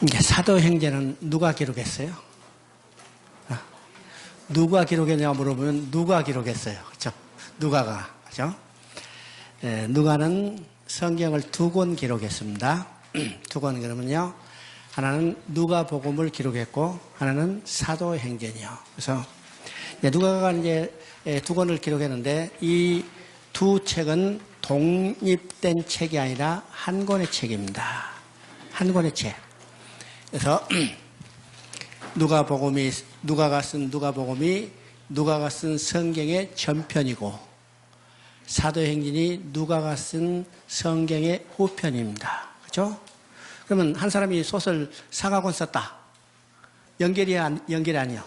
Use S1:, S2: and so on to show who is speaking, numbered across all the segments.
S1: 이제 사도행전은 누가 기록했어요? 누가 기록했냐 물어보면 누가 기록했어요. 그렇죠? 누가가. 그렇죠? 누가는 성경을 두 권 기록했습니다. 두 권 그러면요. 하나는 누가복음을 기록했고 하나는 사도행전이요. 그래서 누가가 이제 두 권을 기록했는데 이 두 책은 독립된 책이 아니라 한 권의 책입니다. 한 권의 책. 그래서 누가가 쓴 누가복음이 누가가 쓴 성경의 전편이고 사도행전이 누가가 쓴 성경의 후편입니다. 그렇죠? 그러면 한 사람이 소설 사가권 썼다. 연결이 아니요.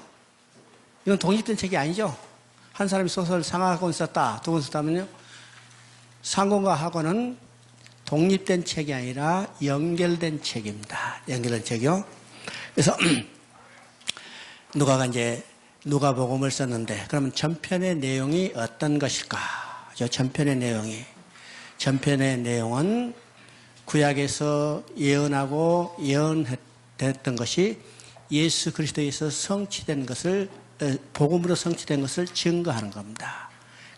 S1: 이건 독립된 책이 아니죠. 한 사람이 소설 상하권 썼다. 두 권 썼다면요. 상권과 하권은 독립된 책이 아니라 연결된 책입니다. 연결된 책이요. 그래서 누가가 이제 누가복음을 썼는데 그러면 전편의 내용이 어떤 것일까? 전편의 내용은 구약에서 예언하고 예언했던 것이 예수 그리스도에서 성취된 것을 복음으로 성취된 것을 증거하는 겁니다.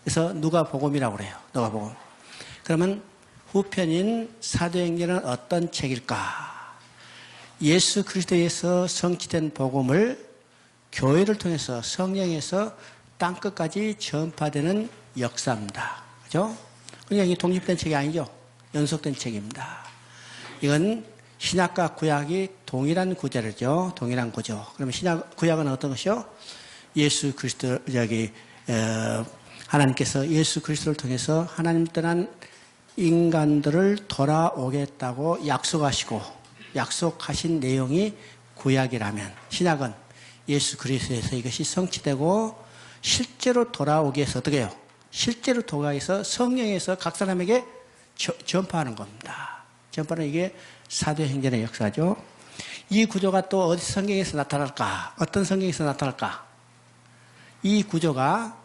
S1: 그래서 누가복음이라고 그래요. 누가복음. 그러면 후편인 사도행전은 어떤 책일까? 예수 그리스도에서 성취된 복음을 교회를 통해서 성령에서 땅끝까지 전파되는 역사입니다. 그죠? 그러니까 이게 독립된 책이 아니죠. 연속된 책입니다. 이건 신약과 구약이 동일한 구절이죠. 동일한 구조. 그러면 구약은 어떤 것이요? 예수 그리스도, 하나님께서 예수 그리스도를 통해서 하나님 떠난 인간들을 돌아오겠다고 약속하신 내용이 구약이라면 신약은 예수 그리스도에서 이것이 성취되고 실제로 돌아오기 위해서 어떻게 해요? 실제로 돌아오기 위해서 성령에서 각 사람에게 전파하는 겁니다. 전파는 이게 사도행전의 역사죠. 이 구조가 또 어디 성경에서 나타날까? 어떤 성경에서 나타날까? 이 구조가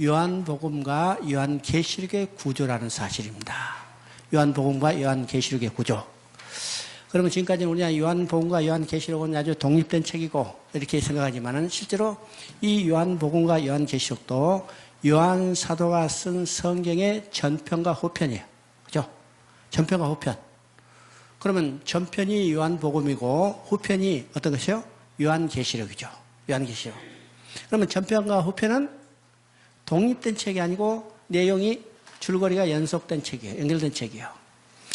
S1: 요한복음과 요한계시록의 구조라는 사실입니다. 요한복음과 요한계시록의 구조. 그러면 지금까지 우리가 요한복음과 요한계시록은 아주 독립된 책이고 이렇게 생각하지만은 실제로 이 요한복음과 요한계시록도 요한 사도가 쓴 성경의 전편과 후편이에요. 그죠? 전편과 후편. 그러면 전편이 요한복음이고 후편이 어떤 것이요? 요한계시록이죠. 요한계시록. 그러면 전편과 후편은 독립된 책이 아니고 내용이 줄거리가 연속된 책이에요. 연결된 책이에요.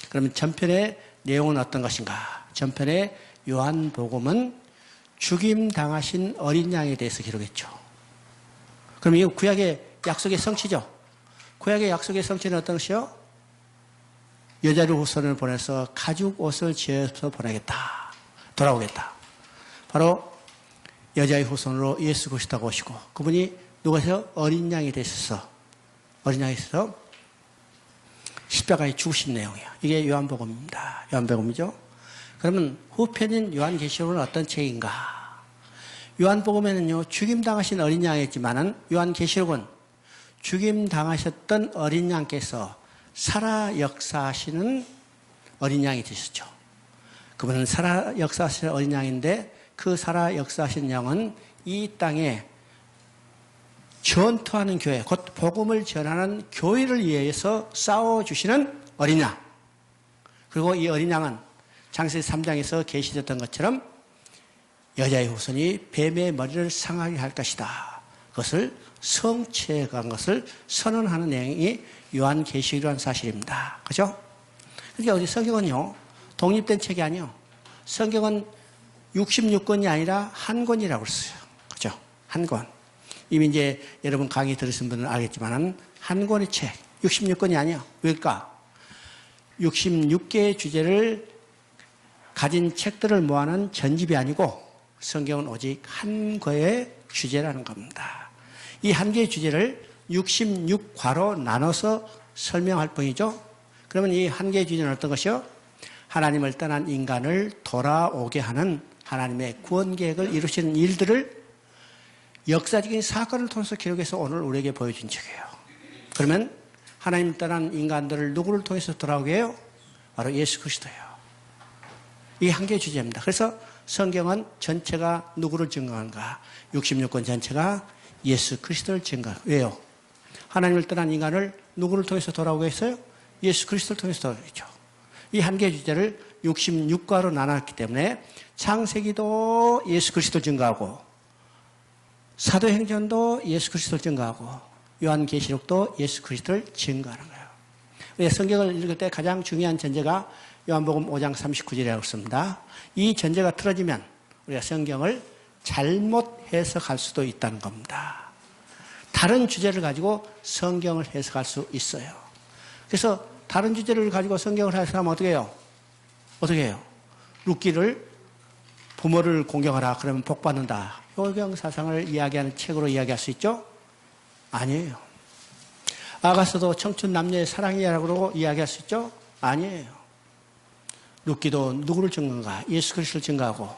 S1: 그러면 전편의 내용은 어떤 것인가? 전편의 요한복음은 죽임 당하신 어린 양에 대해서 기록했죠. 그럼 이 구약의 약속의 성취죠. 구약의 약속의 성취는 어떤 것이요? 여자의 후손을 보내서 가죽 옷을 지어서 보내겠다. 돌아오겠다. 바로 여자의 후손으로 예수 그리스도가 오시고 그분이 누가서 어린 양이 되셔서 십자가에 죽으신 내용이에요. 이게 요한복음입니다. 요한복음이죠. 그러면 후편인 요한계시록은 어떤 책인가? 요한복음에는요 죽임당하신 어린 양이었지만은 요한계시록은 죽임당하셨던 어린 양께서 살아 역사하시는 어린 양이 되셨죠. 그분은 살아 역사하시는 어린 양인데 그 살아 역사하신 양은 이 땅에 전투하는 교회, 곧 복음을 전하는 교회를 위해서 싸워주시는 어린 양. 그리고 이 어린 양은 창세기 3장에서 계시됐던 것처럼 여자의 후손이 뱀의 머리를 상하게 할 것이다. 그것을 성취해 간 것을 선언하는 내용이 요한계시록이라는 사실입니다. 그죠? 그러니까 우리 성경은요, 독립된 책이 아니요. 성경은 66권이 아니라 한 권이라고 했어요. 그죠? 한 권. 이미 이제 여러분 강의 들으신 분은 알겠지만은 한 권의 책, 66권이 아니에요. 왜일까? 66개의 주제를 가진 책들을 모아놓은 전집이 아니고 성경은 오직 한 권의 주제라는 겁니다. 이 한 개의 주제를 66과로 나눠서 설명할 뿐이죠. 그러면 이 한 개의 주제는 어떤 것이요? 하나님을 떠난 인간을 돌아오게 하는 하나님의 구원 계획을 이루시는 일들을 역사적인 사건을 통해서 기록해서 오늘 우리에게 보여준 책이에요. 그러면 하나님 떠난 인간들을 누구를 통해서 돌아오게 해요? 바로 예수 그리스도예요. 이게 한 개의 주제입니다. 그래서 성경은 전체가 누구를 증거하는가? 66권 전체가 예수 그리스도를 증거해요. 왜요? 하나님을 떠난 인간을 누구를 통해서 돌아오게 했어요? 예수 그리스도를 통해서 돌아오겠죠. 이 한 개의 주제를 66과로 나눴기 때문에 창세기도 예수 그리스도를 증거하고 사도행전도 예수 그리스도를 증거하고 요한계시록도 예수 그리스도를 증거하는 거예요. 우리가 성경을 읽을 때 가장 중요한 전제가 요한복음 5장 39절이라고 했습니다. 이 전제가 틀어지면 우리가 성경을 잘못 해석할 수도 있다는 겁니다. 다른 주제를 가지고 성경을 해석할 수 있어요. 그래서 다른 주제를 가지고 성경을 해석하면 어떻게 해요? 어떻게 해요? 룻기를 부모를 공경하라 그러면 복 받는다. 효경 사상을 이야기하는 책으로 이야기할 수 있죠? 아니에요. 아가서도 청춘 남녀의 사랑이라고 그러고 이야기할 수 있죠? 아니에요. 룻기도 누구를 증거한가? 예수 그리스도를 증거하고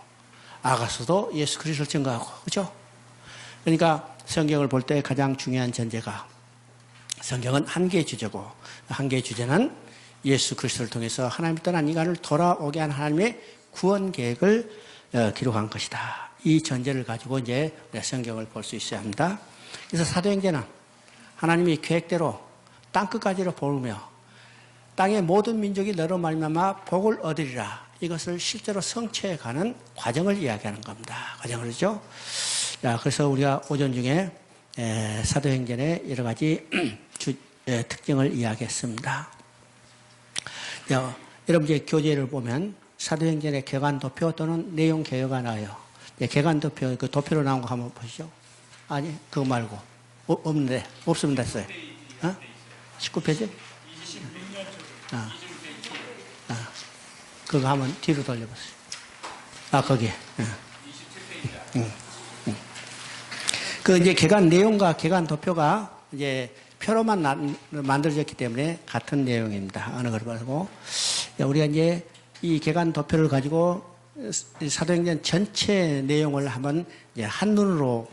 S1: 아가서도 예수 그리스도를 증거하고 그렇죠? 그러니까 성경을 볼 때 가장 중요한 전제가 성경은 한 개의 주제고 한 개의 주제는 예수 그리스도를 통해서 하나님을 떠난 인간을 돌아오게 한 하나님의 구원 계획을 기록한 것이다. 이 전제를 가지고 이제 성경을 볼 수 있어야 합니다. 그래서 사도행전은 하나님이 계획대로 땅끝까지로 보르며 땅의 모든 민족이 너로 말미암아 복을 얻으리라. 이것을 실제로 성취해가는 과정을 이야기하는 겁니다. 과정을죠. 자, 그래서 우리가 오전 중에 사도행전의 여러 가지 특징을 이야기했습니다. 여러분 이제 교재를 보면 사도행전의 개관도표 또는 내용 개요가 나와요. 개관도표 그 도표로 나온 거 한번 보시죠. 아니 그거 말고 없는데 없으면 됐어요. 19페이지? 그거 한번 뒤로 돌려보세요. 거기. 그 이제 개관 내용과 개관 도표가 이제 표로만 만들어졌기 때문에 같은 내용입니다. 어느 걸 보고 우리가 이제 이 개관 도표를 가지고 사도행전 전체 내용을 한번 이제 한눈으로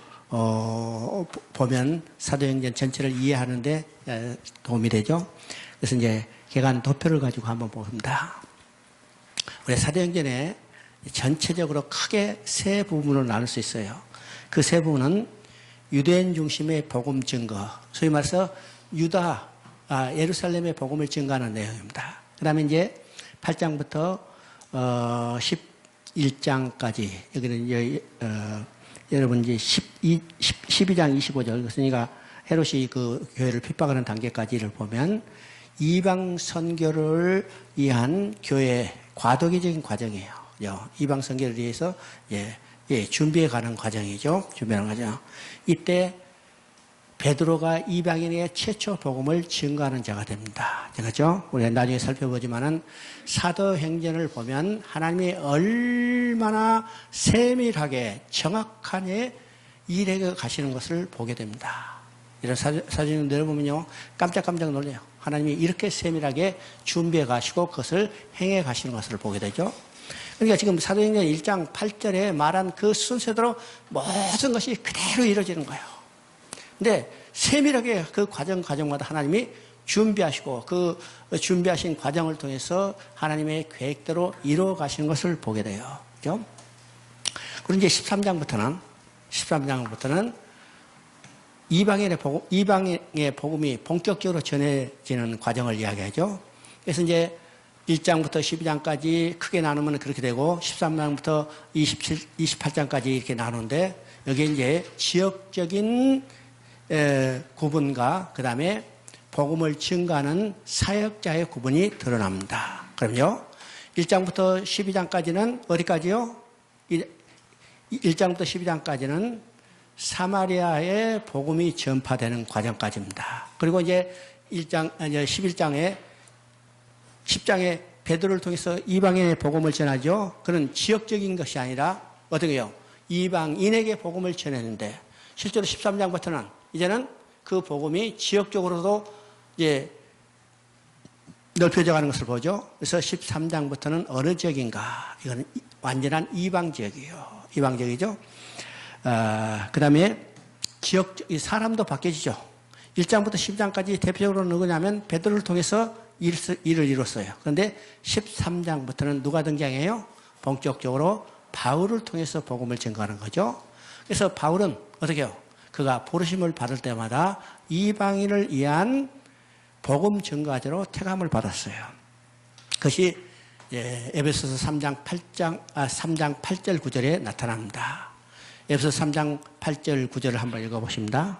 S1: 보면 사도행전 전체를 이해하는데 도움이 되죠. 그래서 이제 개관 도표를 가지고 한번 봅니다. 우리 사도행전에 전체적으로 크게 세 부분으로 나눌 수 있어요. 그 세 부분은 유대인 중심의 복음 증거, 소위 말해서 예루살렘의 복음을 증거하는 내용입니다. 그 다음에 이제 8장부터 11장까지, 여기는 여러분 이제 12장 25절, 그러니까 헤롯이 그 교회를 핍박하는 단계까지를 보면 이방 선교를 위한 교회 과도기적인 과정이에요. 이방 선교를 위해서 준비해 가는 과정이죠. 준비하는 과정. 이때 베드로가 이방인에게 최초 복음을 증거하는 자가 됩니다. 그렇죠? 우리가 나중에 살펴보지만은 사도행전을 보면 하나님이 얼마나 세밀하게 정확하게 일해 가시는 것을 보게 됩니다. 이런 사진을 내려보면요, 깜짝깜짝 놀래요. 하나님이 이렇게 세밀하게 준비해 가시고 그것을 행해 가시는 것을 보게 되죠. 그러니까 지금 사도행전 1장 8절에 말한 그 순서대로 모든 것이 그대로 이루어지는 거예요. 근데 세밀하게 그 과정마다 하나님이 준비하시고 그 준비하신 과정을 통해서 하나님의 계획대로 이루어 가시는 것을 보게 돼요. 그죠? 그리고 이제 13장부터는 이방의 복음이 본격적으로 전해지는 과정을 이야기하죠. 그래서 이제 1장부터 12장까지 크게 나누면 그렇게 되고 13장부터 28장까지 이렇게 나누는데 여기에 이제 지역적인 구분과 그 다음에 복음을 증거하는 사역자의 구분이 드러납니다. 그럼요. 1장부터 12장까지는 어디까지요? 1장부터 12장까지는 사마리아의 복음이 전파되는 과정까지입니다. 그리고 이제 11장에 10장에 베드로를 통해서 이방인의 복음을 전하죠. 그런 지역적인 것이 아니라 어떻게 해요? 이방인에게 복음을 전했는데 실제로 13장부터는 이제는 그 복음이 지역적으로도 이제 넓혀져 가는 것을 보죠. 그래서 13장부터는 어느 지역인가? 이거는 완전한 이방 지역이에요. 이방 지역이죠. 그 다음에 사람도 바뀌어지죠. 1장부터 10장까지 대표적으로 누구냐면 베드로를 통해서 일을 이뤘어요. 그런데 13장부터는 누가 등장해요? 본격적으로 바울을 통해서 복음을 전가하는 거죠. 그래서 바울은 어떻게 해요? 그가 부르심을 받을 때마다 이방인을 위한 복음 전가자로 택함을 받았어요. 그것이 에베소서 3장 8절 9절에 나타납니다. 에베소서 3장 8절 9절을 한번 읽어보십니다.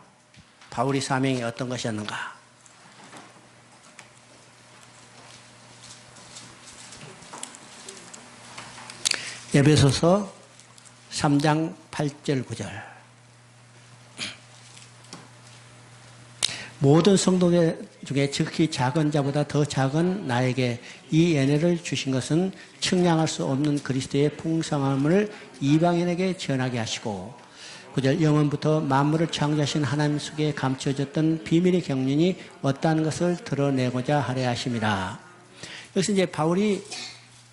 S1: 바울의 사명이 어떤 것이었는가? 에베소서 3장 8절 9절. 모든 성도 중에 즉히 작은 자보다 더 작은 나에게 이 은혜를 주신 것은 측량할 수 없는 그리스도의 풍성함을 이방인에게 전하게 하시고, 9절, 영원부터 만물을 창조하신 하나님 속에 감춰졌던 비밀의 경륜이 어떠한 것을 드러내고자 하려 하심이라. 여기서 이제 바울이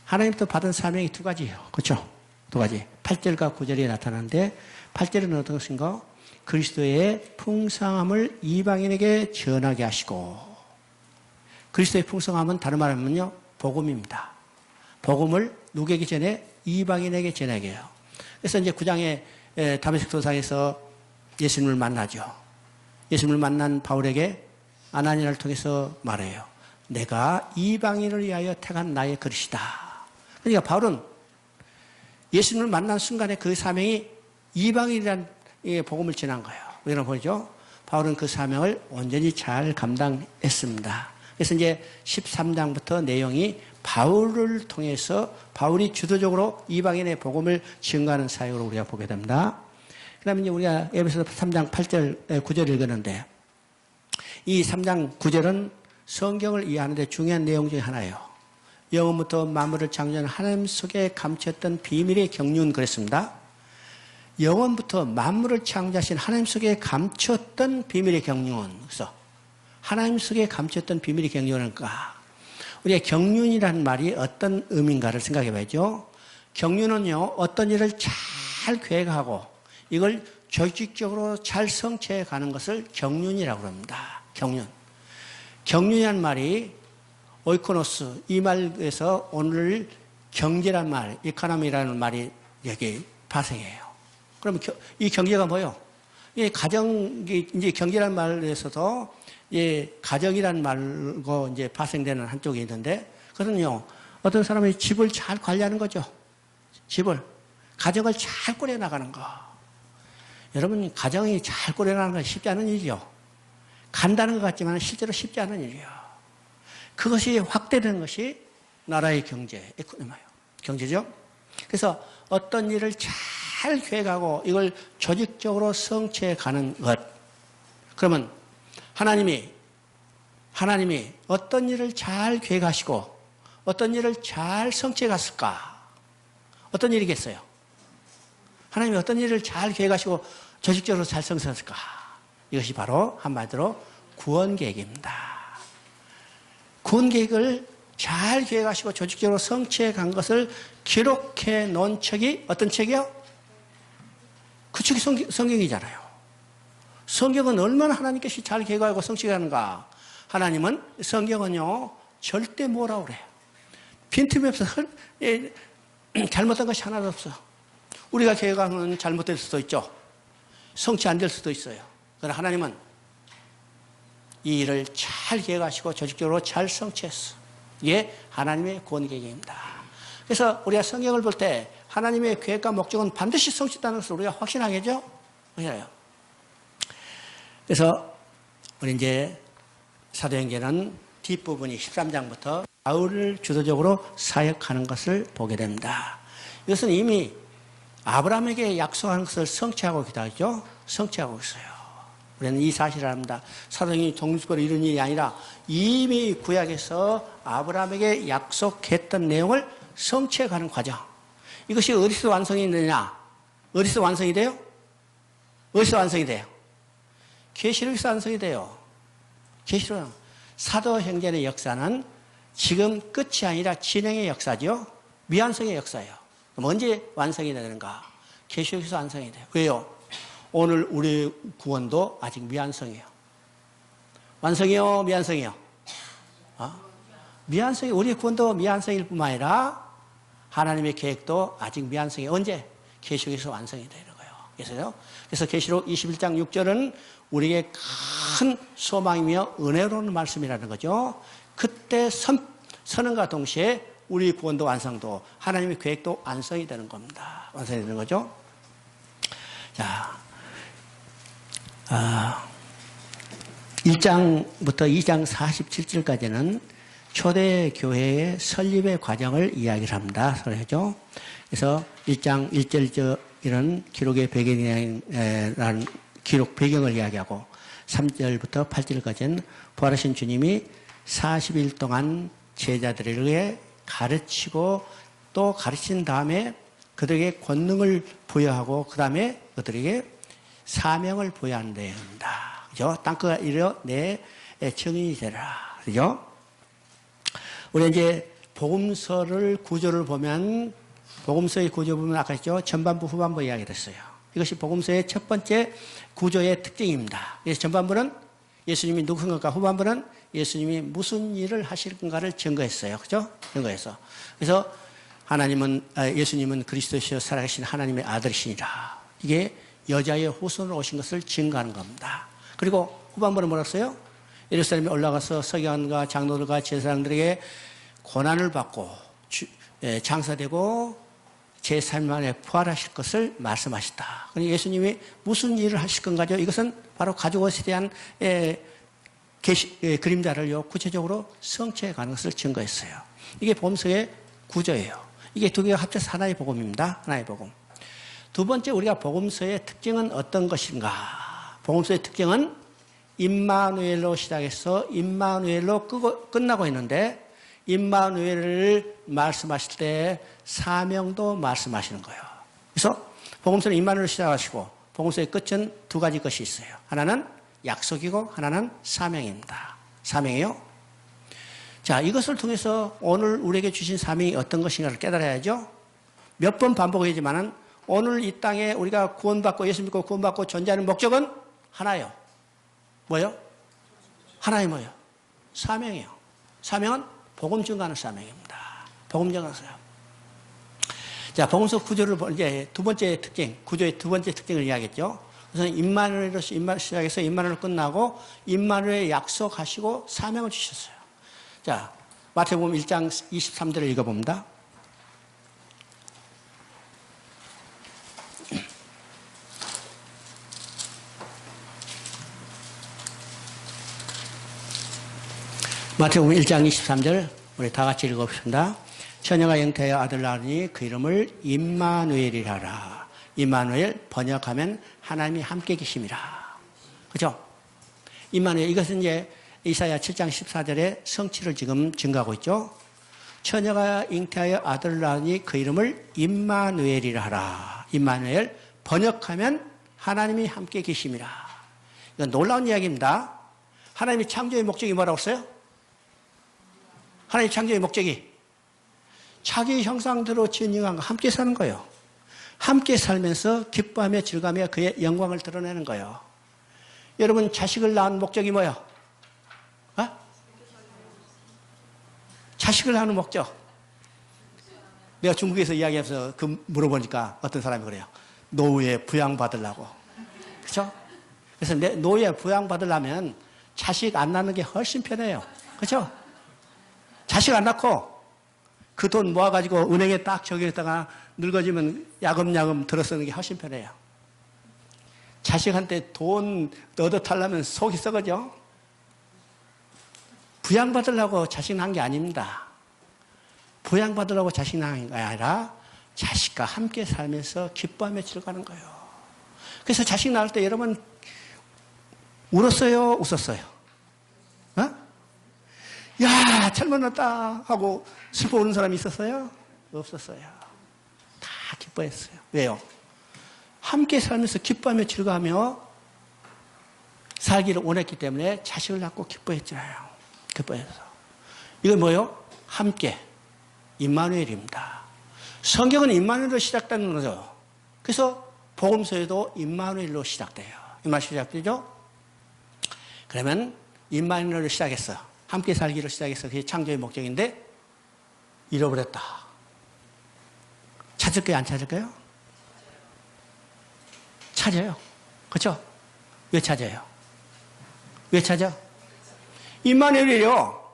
S1: 하나님부터 받은 사명이 두 가지예요. 그렇죠? 두 가지. 8절과 9절이 나타나는데, 8절은 어떤 것인가? 그리스도의 풍성함을 이방인에게 전하게 하시고, 그리스도의 풍성함은 다른 말하면요, 복음입니다. 복음을 누구에게 전해? 이방인에게 전하게 해요. 그래서 이제 9장에 다메섹 도상에서 예수님을 만나죠. 예수님을 만난 바울에게 아나니아를 통해서 말해요. 내가 이방인을 위하여 택한 나의 그릇이다. 그러니까 바울은 예수님을 만난 순간에 그 사명이 이방인이라는 복음을 전한 거예요. 우리는 보죠. 바울은 그 사명을 온전히 잘 감당했습니다. 그래서 이제 13장부터 내용이 바울을 통해서 바울이 주도적으로 이방인의 복음을 증거하는 사역으로 우리가 보게 됩니다. 그 다음에 이제 우리가 에베소서 3장 8절, 9절 읽었는데, 이 3장 9절은 성경을 이해하는데 중요한 내용 중에 하나예요. 영원부터 만물을 창조한 하나님 속에 감췄던 비밀의 경륜 그랬습니다. 영원부터 만물을 창조하신 하나님 속에 감췄던 비밀의 경륜. 그래서 하나님 속에 감췄던 비밀의 경륜일까? 우리가 경륜이라는 말이 어떤 의미인가를 생각해 봐야죠. 경륜은요, 어떤 일을 잘 계획하고 이걸 조직적으로 잘 성취해 가는 것을 경륜이라고 합니다. 경륜. 경륜이라는 말이 오이코노스, 이 말에서 오늘 경제란 말, 이코노미라는 말이 여기 발생해요. 그럼 이 경제가 뭐예요? 이 가정이 이제 경제란 말에서도 가정이란 말고 이제 발생되는 한쪽이 있는데, 그거는요, 어떤 사람이 집을 잘 관리하는 거죠. 가정을 잘 꾸려나가는 거. 여러분, 가정이 잘 꾸려나가는 건 쉽지 않은 일이요. 간다는 것 같지만 실제로 쉽지 않은 일이요. 그것이 확대되는 것이 나라의 경제, 에코노미예요. 경제죠. 그래서 어떤 일을 잘 계획하고 이걸 조직적으로 성취해 가는 것. 그러면 하나님이 어떤 일을 잘 계획하시고 어떤 일을 잘 성취해 갔을까? 어떤 일이겠어요? 하나님이 어떤 일을 잘 계획하시고 조직적으로 잘 성취했을까? 이것이 바로 한마디로 구원 계획입니다. 구원 계획을 잘 계획하시고 조직적으로 성취해 간 것을 기록해 놓은 책이 어떤 책이요? 그 책이 성경이잖아요. 성경은 얼마나 하나님께서 잘 계획하고 성취하는가? 하나님은 성경은요, 절대 뭐라고 그래요? 빈틈이 없어. 잘못된 것이 하나도 없어. 우리가 계획하면 잘못될 수도 있죠. 성취 안 될 수도 있어요. 그러나 하나님은 이 일을 잘 계획하시고 조직적으로 잘 성취했어. 이게 하나님의 구원 계획입니다. 그래서 우리가 성경을 볼 때 하나님의 계획과 목적은 반드시 성취했다는 것을 우리가 확신하겠죠? 확신해요. 그래서 우리 이제 사도행전은 뒷부분이 13장부터 바울을 주도적으로 사역하는 것을 보게 됩니다. 이것은 이미 아브라함에게 약속한 것을 성취하고 있다 하죠. 성취하고 있어요. 우리는 이 사실을 압니다. 사도행전이 동일적으로 이런 일이 아니라 이미 구약에서 아브라함에게 약속했던 내용을 성취해가는 과정. 이것이 어디서 완성이 되느냐? 어디서 완성이 돼요? 어디서 완성이 돼요? 계시록에서 완성이 돼요. 계시록. 사도행전의 역사는 지금 끝이 아니라 진행의 역사죠. 미완성의 역사예요. 그럼 언제 완성이 되는가? 계시록에서 완성이 돼요. 왜요? 오늘 우리 구원도 아직 미완성이에요. 완성이요? 미완성이요? 미완성이, 우리 구원도 미완성일 뿐만 아니라 하나님의 계획도 아직 미완성이 언제? 계시록에서 완성이 되는 거예요. 그래서 계시록 21장 6절은 우리에게 큰 소망이며 은혜로운 말씀이라는 거죠. 그때 선언과 동시에 우리 구원도 완성도 하나님의 계획도 완성이 되는 겁니다. 완성이 되는 거죠. 자, 1장부터 2장 47절까지는 초대교회의 설립의 과정을 이야기를 합니다. 그래서 1장 1절 이런 기록의 배경이라는 기록 배경을 이야기하고 3절부터 8절까지는 부활하신 주님이 40일 동안 제자들에게 가르치고 또 가르친 다음에 그들에게 권능을 부여하고 그 다음에 그들에게 사명을 부여하는 내용입니다. 그죠? 땅끝 이르러 내 증인이 되라. 그죠? 우리 이제 복음서를 구조를 보면 복음서의 구조 보면 아까 했죠? 전반부 후반부 이야기를 했어요. 이것이 복음서의 첫 번째 구조의 특징입니다. 그래서 전반부는 예수님이 누구인가, 후반부는 예수님이 무슨 일을 하실 건가를 증거했어요. 그죠? 증거해서. 그래서 예수님은 그리스도시여 살아계신 하나님의 아들이시니라. 이게 여자의 후손으로 오신 것을 증거하는 겁니다. 그리고 후반부는 뭐라고 했어요? 예루살렘에 올라가서 서기관과 장로들과 제사장들에게 고난을 받고 장사되고 제3일 만에 부활하실 것을 말씀하셨다. 그러니까 예수님이 무슨 일을 하실 건가죠? 이것은 바로 가죽옷에 대한 그림자를요, 구체적으로 성취해 가는 것을 증거했어요. 이게 복음서의 구조예요. 이게 두 개가 합쳐서 하나의 복음입니다. 하나의 복음. 두 번째, 우리가 복음서의 특징은 어떤 것인가? 복음서의 특징은 임마누엘로 시작해서 임마누엘로 끝나고 있는데, 임마누엘을 말씀하실 때 사명도 말씀하시는 거예요. 그래서 복음서는 임마누엘로 시작하시고 복음서의 끝은 두 가지 것이 있어요. 하나는 약속이고 하나는 사명입니다. 사명이요. 자, 이것을 통해서 오늘 우리에게 주신 사명이 어떤 것인가를 깨달아야죠. 몇 번 반복하지만은 오늘 이 땅에 우리가 구원받고 예수 믿고 구원받고 존재하는 목적은 하나예요. 뭐요? 하나의 뭐예요? 사명이에요. 사명은 복음 증거하는 사명입니다. 복음 증거하는 사명. 자, 복음서 구조를 이제 두 번째 특징, 구조의 두 번째 특징을 이야기했죠. 그래서 임마누엘로 시작해서 임마누엘로 끝나고 임마누엘 약속하시고 사명을 주셨어요. 자, 마태복음 1장 23절을 읽어봅니다. 마태복음 1장 23절 우리 다 같이 읽어봅시다. 처녀가 잉태하여 아들 낳으니 그 이름을 임마누엘이라 하라. 임마누엘 번역하면 하나님이 함께 계심이라. 그죠? 임마누엘, 이것은 이제 이사야 7장 14절의 성취를 지금 증가하고 있죠. 처녀가 잉태하여 아들을 낳으니 그 이름을 임마누엘이라 하라. 임마누엘 번역하면 하나님이 함께 계심이라. 이건 놀라운 이야기입니다. 하나님의 창조의 목적이 뭐라고 했어요? 하나님의 창조의 목적이 자기 형상대로 지은 인간과 함께 사는 거예요. 함께 살면서 기뻐하며 즐거워하며 그의 영광을 드러내는 거예요. 여러분, 자식을 낳은 목적이 뭐예요? 자식을 낳는 목적. 내가 중국에서 이야기해서 물어보니까 어떤 사람이 그래요. 노후에 부양받으려고. 그렇죠? 그래서 노후에 부양받으려면 자식 안 낳는 게 훨씬 편해요. 그렇죠? 자식 안 낳고 그 돈 모아가지고 은행에 딱 저기에다가 늙어지면 야금야금 들어 쓰는 게 훨씬 편해요. 자식한테 돈 얻어 타려면 속이 썩어져. 부양받으려고 자식 낳은 게 아닙니다. 부양받으려고 자식 낳은 게 아니라 자식과 함께 살면서 기뻐하며 즐거워하는 거예요. 그래서 자식 낳을 때 여러분 울었어요? 웃었어요? 어? 야, 잘못 낳았다 하고 슬퍼 우는 사람이 있었어요? 없었어요. 다 기뻐했어요. 왜요? 함께 살면서 기뻐하며 즐거워하며 살기를 원했기 때문에 자식을 낳고 기뻐했잖아요. 기뻐해서. 이건 뭐예요? 함께. 임마누엘입니다. 성경은 임마누엘로 시작되는 거죠. 그래서 복음서에도 임마누엘로 시작돼요. 임마누엘로 시작되죠? 그러면 임마누엘로 시작했어. 함께 살기로 시작해서 그게 창조의 목적인데 잃어버렸다. 찾을 거예요, 안 찾을 거예요? 찾아요. 그렇죠? 왜 찾아요? 왜 찾아? 임마누엘이요.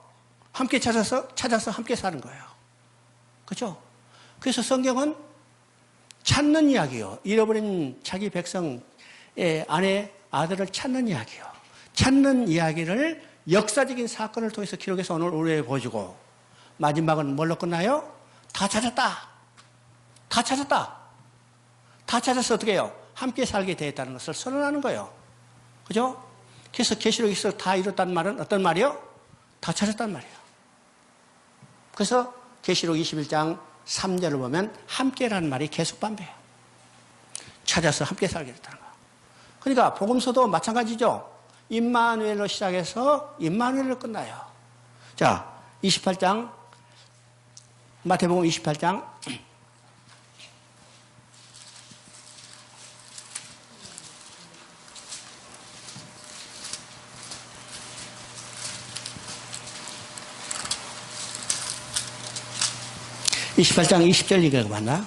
S1: 함께 찾아서 함께 사는 거예요. 그렇죠? 그래서 성경은 찾는 이야기요. 잃어버린 자기 백성의 아내, 아들을 찾는 이야기요. 찾는 이야기를 역사적인 사건을 통해서 기록해서 오늘 우리에게 보여주고, 마지막은 뭘로 끝나요? 다 찾았다. 다 찾았다. 다 찾아서 어떻게 해요? 함께 살게 되었다는 것을 선언하는 거예요. 그죠? 그래서 계시록에서 다 이뤘다는 말은 어떤 말이요? 다 찾았단 말이에요. 그래서 계시록 21장 3절을 보면 함께라는 말이 계속 반복해요. 찾아서 함께 살게 됐다는 거예요. 그러니까 복음서도 마찬가지죠. 임마누엘로 시작해서 임마누엘로 끝나요. 자, 28장 마태복음 28장 28장 20절 이거 맞나?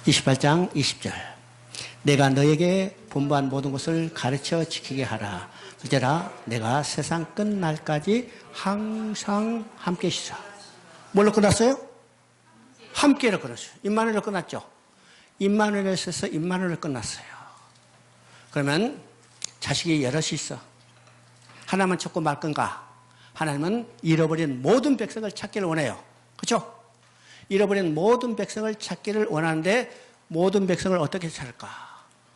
S1: 28장 20절. 내가 너에게 분부한 모든 것을 가르쳐 지키게 하라. 둘째라, 내가 세상 끝날까지 항상 함께 있으라. 뭘로 끝났어요? 함께로 끝났어요. 임마누엘로 끝났죠. 임마누엘에서 임마누엘로 끝났어요. 그러면 자식이 여럿이 있어. 하나만 찾고 말 건가? 하나님은 잃어버린 모든 백성을 찾기를 원해요. 그렇죠? 잃어버린 모든 백성을 찾기를 원하는데 모든 백성을 어떻게 찾을까?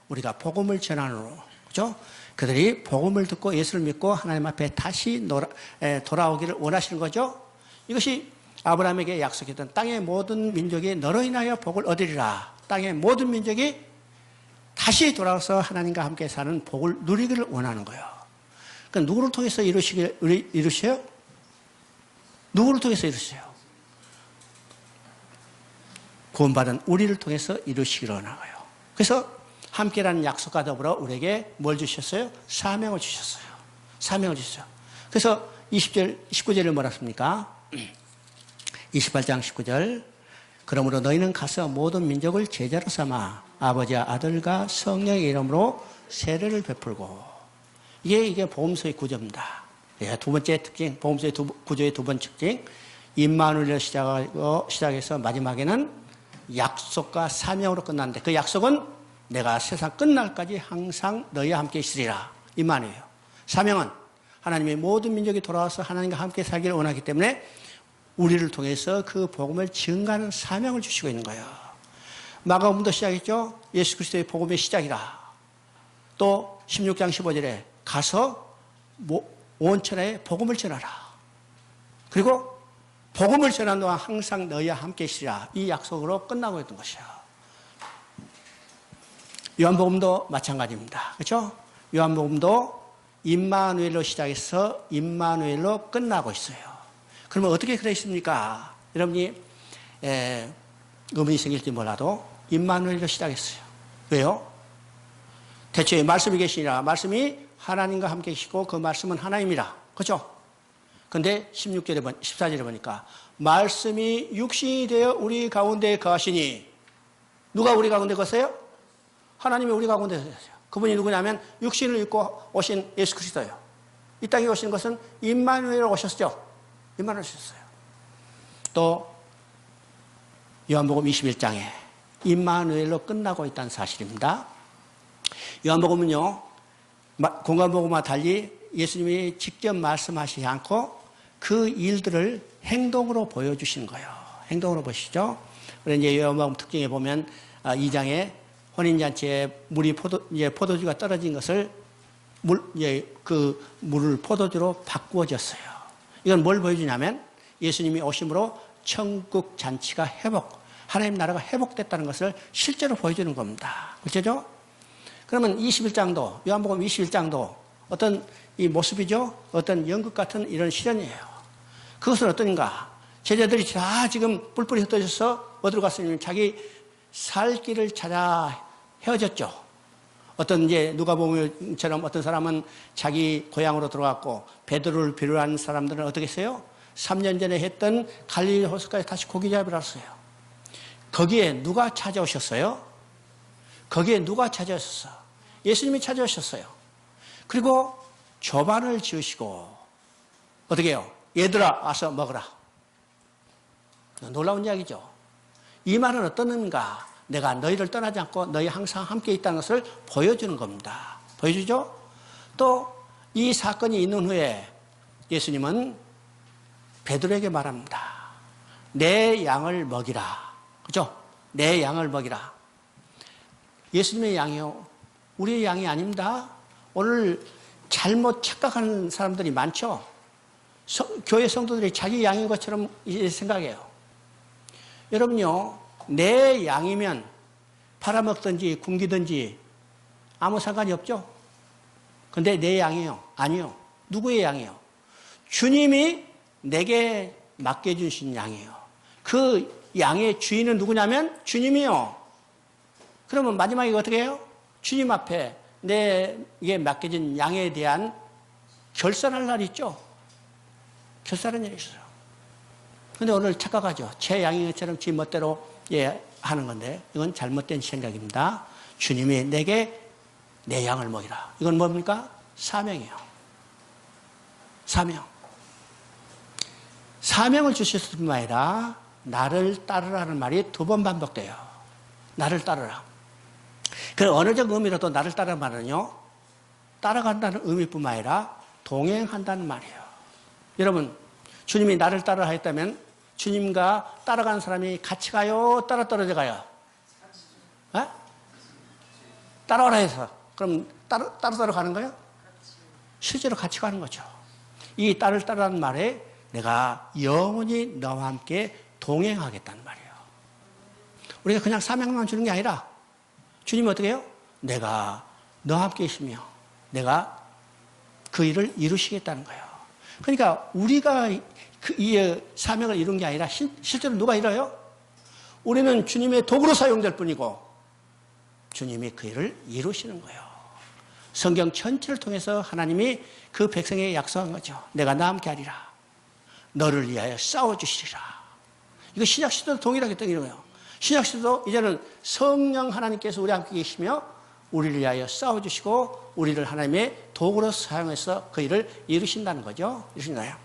S1: 우리가 복음을 전하노. 그렇죠? 그들이 복음을 듣고 예수를 믿고 하나님 앞에 다시 돌아오기를 원하시는 거죠. 이것이 아브라함에게 약속했던 땅의 모든 민족이 너로 인하여 복을 얻으리라. 땅의 모든 민족이 다시 돌아와서 하나님과 함께 사는 복을 누리기를 원하는 거예요. 그러니까 누구를 통해서 이루셔요? 누구를 통해서 이루셔요? 구원받은 우리를 통해서 이루시기를 원하고요. 그래서 함께라는 약속과 더불어 우리에게 뭘 주셨어요? 사명을 주셨어요. 사명을 주셨어요. 그래서 19절을 뭐라 씁니까? 28장 19절. 그러므로 너희는 가서 모든 민족을 제자로 삼아 아버지와 아들과 성령의 이름으로 세례를 베풀고. 이게 복음서의 구조입니다. 두 번째 특징, 복음서의 구조의 두 번째 특징. 임마누엘로 시작해서 마지막에는 약속과 사명으로 끝났는데 그 약속은 내가 세상 끝날까지 항상 너희와 함께 있으리라. 이 말이에요. 사명은 하나님의 모든 민족이 돌아와서 하나님과 함께 살기를 원하기 때문에 우리를 통해서 그 복음을 증가하는 사명을 주시고 있는 거예요. 마가복음도 시작했죠. 예수 그리스도의 복음의 시작이라. 또 16장 15절에 가서 온 천하에 복음을 전하라. 그리고 복음을 전하는 동안 항상 너희와 함께 있으리라. 이 약속으로 끝나고 있던 것이야. 요한복음도 마찬가지입니다. 그렇죠? 요한복음도 임마누엘로 시작해서 임마누엘로 끝나고 있어요. 그러면 어떻게 그래 있습니까? 여러분이 의문이 생길지 몰라도 임마누엘로 시작했어요. 왜요? 대초에 말씀이 계시니라. 말씀이 하나님과 함께 계시고 그 말씀은 하나님이라. 그렇죠? 근데 14절에 보니까 말씀이 육신이 되어 우리 가운데 거하시니 누가 우리 가운데 거세요? 하나님이 우리 가운데 거하세요. 그분이 누구냐면 육신을 입고 오신 예수 그리스도예요. 이 땅에 오신 것은 임마누엘로 오셨죠. 임마누엘 오셨어요. 또 요한복음 21장에 임마누엘로 끝나고 있다는 사실입니다. 요한복음은요, 공관복음과 달리 예수님이 직접 말씀하시지 않고 그 일들을 행동으로 보여주시는 거예요. 행동으로 보시죠. 그래서 이제 요한복음 특징에 보면 2장에 혼인잔치에 포도주가 떨어진 것을 그 물을 포도주로 바꾸어졌어요. 이건 뭘 보여주냐면 예수님이 오심으로 천국 잔치가 하나님 나라가 회복됐다는 것을 실제로 보여주는 겁니다. 그렇죠? 그러면 21장도, 요한복음 21장도 어떤 이 모습이죠? 어떤 연극 같은 이런 실현이에요. 그것은 어떤가? 제자들이 다 지금 뿔뿔이 흩어져서 어디로 갔으면 자기 살 길을 찾아 헤어졌죠. 어떤 이제 누가복음처럼 어떤 사람은 자기 고향으로 들어갔고 베드로를 비롯한 사람들은 어떻게 했어요? 3년 전에 했던 갈릴리 호수까지 다시 고기 잡으러 왔어요. 거기에 누가 찾아오셨어요? 거기에 누가 찾아오셨어? 예수님이 찾아오셨어요. 그리고 조반을 지으시고 어떻게 해요? 얘들아 와서 먹으라. 놀라운 이야기죠. 이 말은 어떤 의미인가? 내가 너희를 떠나지 않고 너희 항상 함께 있다는 것을 보여주는 겁니다. 보여주죠? 또 이 사건이 있는 후에 예수님은 베드로에게 말합니다. 내 양을 먹이라. 그죠? 내 양을 먹이라. 예수님의 양이요. 우리의 양이 아닙니다. 오늘 잘못 착각하는 사람들이 많죠? 교회 성도들이 자기 양인 것처럼 생각해요. 여러분요, 내 양이면 팔아먹든지 굶기든지 아무 상관이 없죠? 근데 내 양이요? 아니요. 누구의 양이요? 주님이 내게 맡겨주신 양이에요. 그 양의 주인은 누구냐면 주님이요. 그러면 마지막에 어떻게 해요? 주님 앞에 내게 맡겨진 양에 대한 결산할 날이 있죠? 결산하는 일이 있어요. 근데 오늘 착각하죠. 제 양인 것처럼 지 멋대로 하는 건데 이건 잘못된 생각입니다. 주님이 내게 내 양을 먹이라. 이건 뭡니까? 사명이에요. 사명. 사명을 주셨을 뿐만 아니라 나를 따르라는 말이 2번 반복돼요. 나를 따르라. 그 언어적 의미로도 나를 따르라는 말은요. 따라간다는 의미뿐만 아니라 동행한다는 말이에요. 여러분, 주님이 나를 따르라 했다면 주님과 따라가는 사람이 같이 가요? 따라 떨어져 가요? 따라오라 해서. 그럼 따로 가는 거예요? 실제로 같이 가는 거죠. 이 딸을 따르라는 말에 내가 영원히 너와 함께 동행하겠다는 말이에요. 우리가 그냥 사명만 주는 게 아니라 주님이 어떻게 해요? 내가 너와 함께 있으며 내가 그 일을 이루시겠다는 거예요. 그러니까 우리가 이 사명을 이룬 게 아니라 실제로 누가 이뤄요? 우리는 주님의 도구로 사용될 뿐이고 주님이 그 일을 이루시는 거예요. 성경 전체를 통해서 하나님이 그 백성에게 약속한 거죠. 내가 너와 함께 하리라. 너를 위하여 싸워주시리라. 이거 신약시대도 동일하게 떠있는 거예요. 신약시대도 이제는 성령 하나님께서 우리 함께 계시며 우리를 위하여 싸워주시고 우리를 하나님의 도구로 사용해서 그 일을 이루신다는 거죠. 이루신다요.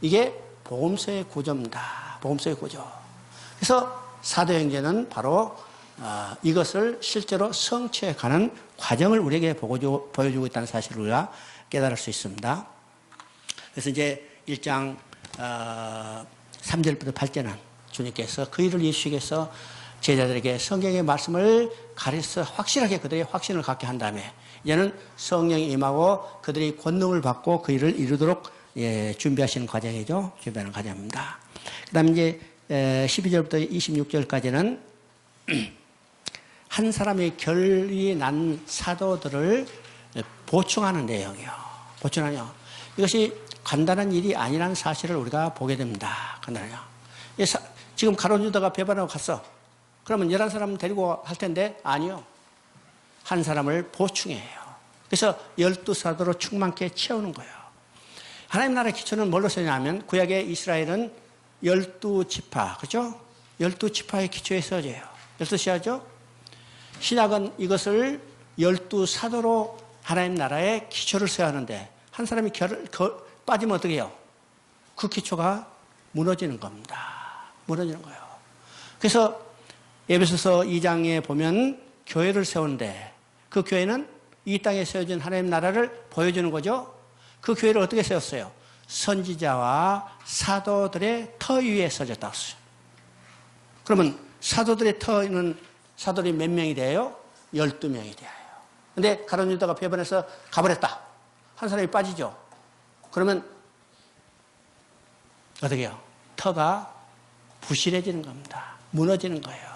S1: 이게 복음서의 구조입니다. 복음서의 구조. 그래서 사도행전은 바로 이것을 실제로 성취해가는 과정을 우리에게 보여주고 있다는 사실을 우리가 깨달을 수 있습니다. 그래서 이제 1장 3절부터 8절은 주님께서 그 일을 이루시기 위해서 제자들에게 성경의 말씀을 가르쳐 확실하게 그들의 확신을 갖게 한 다음에 이제는 성령이 임하고 그들이 권능을 받고 그 일을 이루도록 준비하시는 과정이죠. 준비하는 과정입니다. 그 다음에 이제 12절부터 26절까지는 한 사람의 결이 난 사도들을 보충하는 내용이요. 보충하냐. 이것이 간단한 일이 아니라는 사실을 우리가 보게 됩니다. 간단하냐. 지금 가룟 유다가 배반하고 갔어. 그러면 11사람 데리고 할 텐데 아니요. 한 사람을 보충해요. 그래서 12사도로 충만케 채우는 거예요. 하나님 나라의 기초는 뭘로 서냐면 구약의 이스라엘은 12지파, 그죠? 12지파의 기초에 서져요. 12지파죠? 신약은 이것을 12사도로 하나님 나라의 기초를 세워야 하는데 한 사람이 빠지면 어떻게 해요? 그 기초가 무너지는 겁니다. 무너지는 거예요. 그래서 에베소서 2장에 보면 교회를 세우는데 그 교회는 이 땅에 세워진 하나님 나라를 보여주는 거죠. 그 교회를 어떻게 세웠어요? 선지자와 사도들의 터 위에 서졌다고 했어요. 그러면 사도들의 터는 사도들이 몇 명이 돼요? 12명이 돼요. 근데 가룟 유다가 배반해서 가버렸다. 한 사람이 빠지죠. 그러면 어떻게 해요? 터가 부실해지는 겁니다. 무너지는 거예요.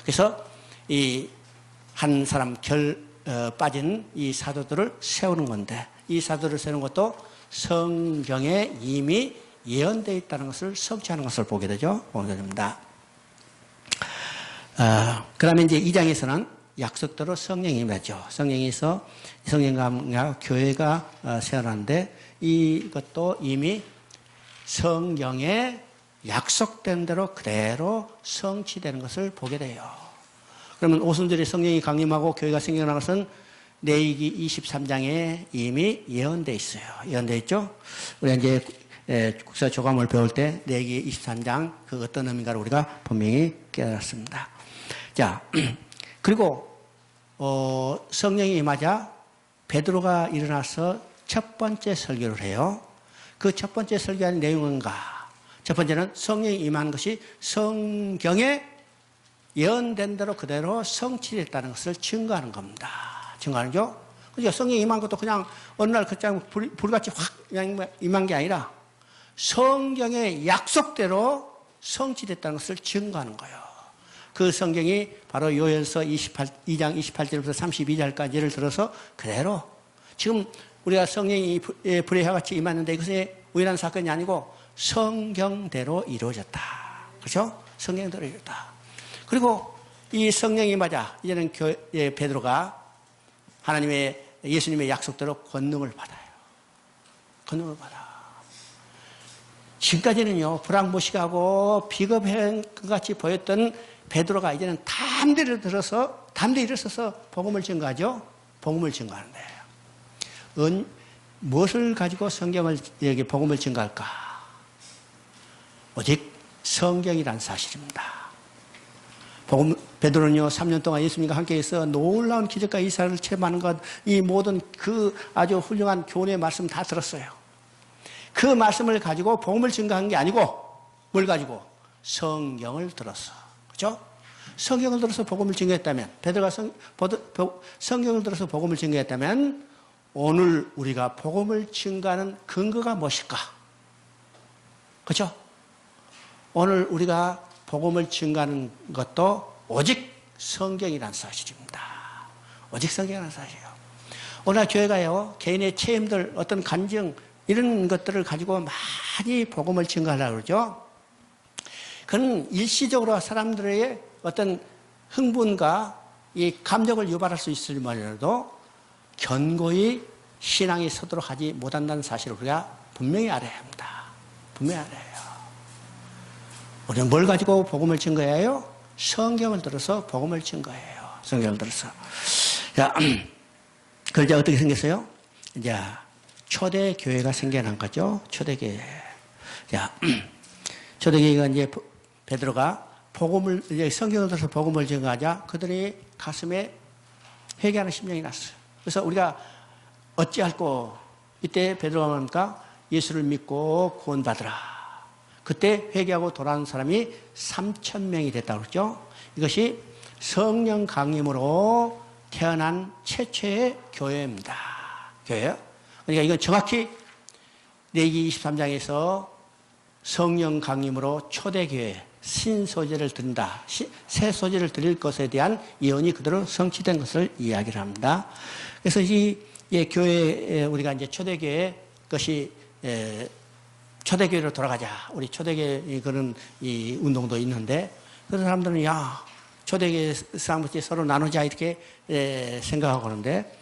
S1: 그래서 이 한 사람 빠진 이 사도들을 세우는 건데 이 사도를 세우는 것도 성경에 이미 예언되어 있다는 것을 성취하는 것을 보게 되죠. 보게 됩니다. 그 다음에 이제 2장에서는 약속대로 성령이 임하죠. 성령에서 성령과 교회가 세워놨는데 이것도 이미 성경에 약속된 대로 그대로 성취되는 것을 보게 돼요. 그러면 오순절에 성령이 강림하고 교회가 생겨나는 것은 레위기 23장에 이미 예언되어 있어요. 예언되어 있죠? 우리가 이제 국사 조감을 배울 때 레위기 23장 그 어떤 의미인가를 우리가 분명히 깨달았습니다. 자, 그리고 성령이 임하자 베드로가 일어나서 첫 번째 설교를 해요. 그 첫 번째 설교하는 내용은 뭔가? 첫 번째는 성령이 임한 것이 성경에 예언된 대로 그대로 성취됐다는 것을 증거하는 겁니다. 증거하는죠? 그죠? 성령이 임한 것도 그냥 어느 날 그냥 불같이 확 임한 게 아니라 성경의 약속대로 성취됐다는 것을 증거하는 거예요. 그 성경이 바로 요엘서 2장 28절부터 32절까지를 들어서 그대로 지금 우리가 성령이 불의 해같이 임했는데 이것이 우연한 사건이 아니고 성경대로 이루어졌다. 그렇죠? 성경대로 이루어졌다. 그리고 이 성령이 맞아 이제는 베드로가 하나님의 예수님의 약속대로 권능을 받아요. 권능을 받아. 지금까지는요 불황무식하고 비겁한 것 같이 보였던 베드로가 이제는 담대히 일어서서 복음을 증거하죠. 복음을 증거하는데 무엇을 가지고 성경을 여기 복음을 증거할까? 오직 성경이란 사실입니다. 베드로는요 3년 동안 예수님과 함께해서 놀라운 기적과 이사를 체험하는 것, 이 모든 그 아주 훌륭한 교훈의 말씀 다 들었어요. 그 말씀을 가지고 복음을 증거한 게 아니고 뭘 가지고? 성경을 들었어. 그렇죠? 성경을 들어서 복음을 증거했다면, 베드로가 성경을 들어서 복음을 증거했다면 오늘 우리가 복음을 증거하는 근거가 무엇일까? 그렇죠? 오늘 우리가 복음을 증거하는 것도 오직 성경이라는 사실입니다. 오직 성경이라는 사실이에요. 오늘 교회가요 개인의 체험들, 어떤 간증 이런 것들을 가지고 많이 복음을 증거하려고 그러죠. 그건 일시적으로 사람들의 어떤 흥분과 이 감정을 유발할 수 있을지라도 견고히 신앙이 서도록 하지 못한다는 사실을 우리가 분명히 알아야 합니다. 분명히 알아야 해요. 우리는 뭘 가지고 복음을 증거해야 해요? 성경을 들어서 복음을 증거해요. 성경을 들어서. 자, 그걸 이제 어떻게 생겼어요? 이제 초대교회가 생겨난 거죠. 초대교회. 자, 초대교회가 이제 베드로가 복음을, 이제 성경을 들어서 복음을 증거하자 그들이 가슴에 회개하는 심령이 났어요. 그래서 우리가 어찌할꼬, 이때 베드로가 뭡니까? 예수를 믿고 구원받으라. 그때 회개하고 돌아온 사람이 3,000명이 됐다고 그랬죠. 이것이 성령 강림으로 태어난 최초의 교회입니다. 교회요. 그러니까 이건 정확히 레위기 23장에서 성령 강림으로 초대교회 신소재를 드린다. 새 소재를 드릴 것에 대한 예언이 그대로 성취된 것을 이야기를 합니다. 그래서 이 교회 우리가 이제 초대교회 것이 초대교회로 돌아가자. 우리 초대교회 그런 이 운동도 있는데 그런 사람들은 야 초대교회 사람들이 서로 나누자 이렇게 생각하고 그러는데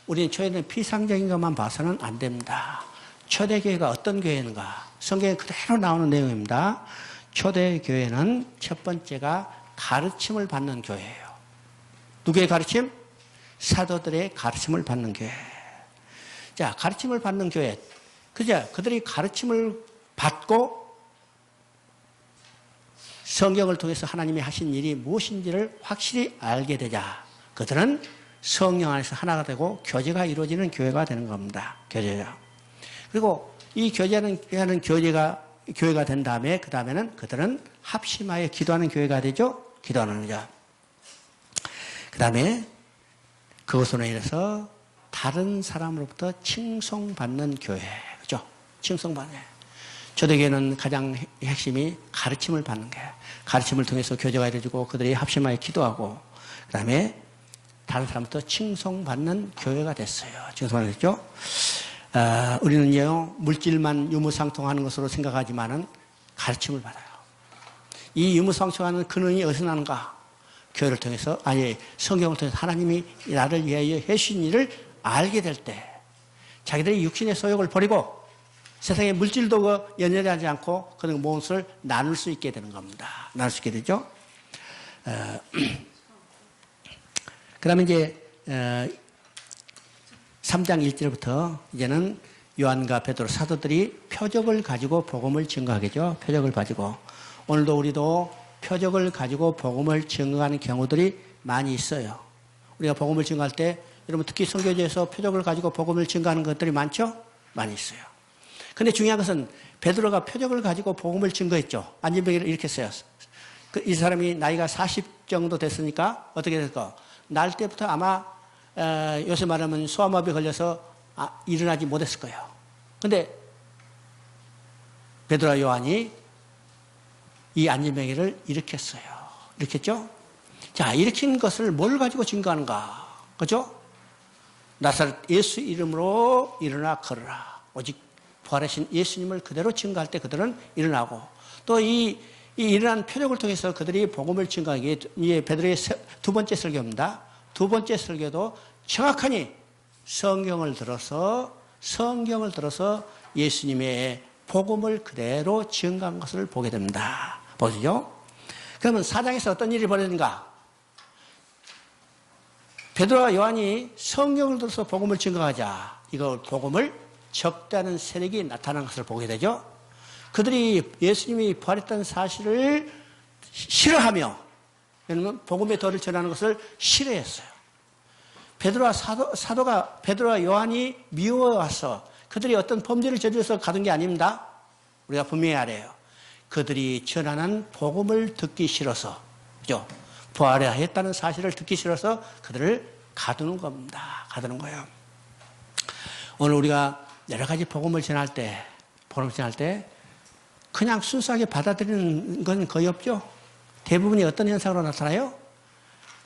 S1: 우리는 초대는 피상적인 것만 봐서는 안 됩니다. 초대교회가 어떤 교회인가? 성경에 그대로 나오는 내용입니다. 초대교회는 첫 번째가 가르침을 받는 교회예요. 누구의 가르침? 사도들의 가르침을 받는 교회. 자, 가르침을 받는 교회. 그죠? 그들이 가르침을 받고 성경을 통해서 하나님이 하신 일이 무엇인지를 확실히 알게 되자 그들은 성령 안에서 하나가 되고 교제가 이루어지는 교회가 되는 겁니다. 교제가. 그리고 이 교제하는 교회가 된 다음에 그 다음에는 그들은 합심하여 기도하는 교회가 되죠. 기도하는 자. 그 다음에 그것으로 인해서 다른 사람으로부터 칭송받는 교회. 그죠? 칭송받는 교회. 초대교회는 가장 핵심이 가르침을 받는 거예요. 가르침을 통해서 교제가 이루어지고 그들이 합심하여 기도하고 그 다음에 다른 사람부터 칭송받는 교회가 됐어요. 칭송받는 거죠. 우리는요, 물질만 유무상통하는 것으로 생각하지만은 가르침을 받아요. 이 유무상통하는 근원이 어디서 나는가? 교회를 통해서, 성경을 통해서 하나님이 나를 위하여 해주신 일을 알게 될 때, 자기들이 육신의 소욕을 버리고 세상에 물질도 연연하지 않고 그런 무엇을 나눌 수 있게 되는 겁니다. 나눌 수 있게 되죠. 그 다음에 이제 3장 1절부터 이제는 요한과 베드로 사도들이 표적을 가지고 복음을 증거하겠죠. 표적을 가지고. 오늘도 우리도 표적을 가지고 복음을 증거하는 경우들이 많이 있어요. 우리가 복음을 증거할 때 여러분 특히 선교지에서 표적을 가지고 복음을 증거하는 것들이 많죠? 많이 있어요. 근데 중요한 것은 베드로가 표적을 가지고 복음을 증거했죠. 안진뱅이를 이렇게 했어요. 이 사람이 나이가 40 정도 됐으니까 어떻게 될까? 날 때부터 아마 요새 말하면 소아마비에 걸려서 일어나지 못했을 거예요. 근데 베드로와 요한이 이 안진뱅이를 일으켰어요. 일으켰죠? 자, 일으킨 것을 뭘 가지고 증거하는가? 그죠? 나사렛 예수 이름으로 일어나 걸어라. 오직 부활하신 예수님을 그대로 증거할 때 그들은 일어나고 또 이 일어난 표적을 통해서 그들이 복음을 증거하기에 베드로의 두 번째 설교입니다. 두 번째 설교도 정확하니 성경을 들어서 예수님의 복음을 그대로 증거한 것을 보게 됩니다. 보시죠. 그러면 4장에서 어떤 일이 벌어진가? 베드로와 요한이 성경을 들어서 복음을 증거하자. 이걸 복음을 적대하는 세력이 나타난 것을 보게 되죠. 그들이 예수님이 부활했다는 사실을 싫어하며 복음의 덕을 전하는 것을 싫어했어요. 사도가 베드로와 요한이 미워와서 그들이 어떤 범죄를 저질러서 가둔 게 아닙니다. 우리가 분명히 알아요. 그들이 전하는 복음을 듣기 싫어서, 그죠? 부활했다는 사실을 듣기 싫어서 그들을 가두는 겁니다. 가두는 거예요. 오늘 우리가 여러 가지 복음을 전할 때 그냥 순수하게 받아들이는 건 거의 없죠. 대부분이 어떤 현상으로 나타나요?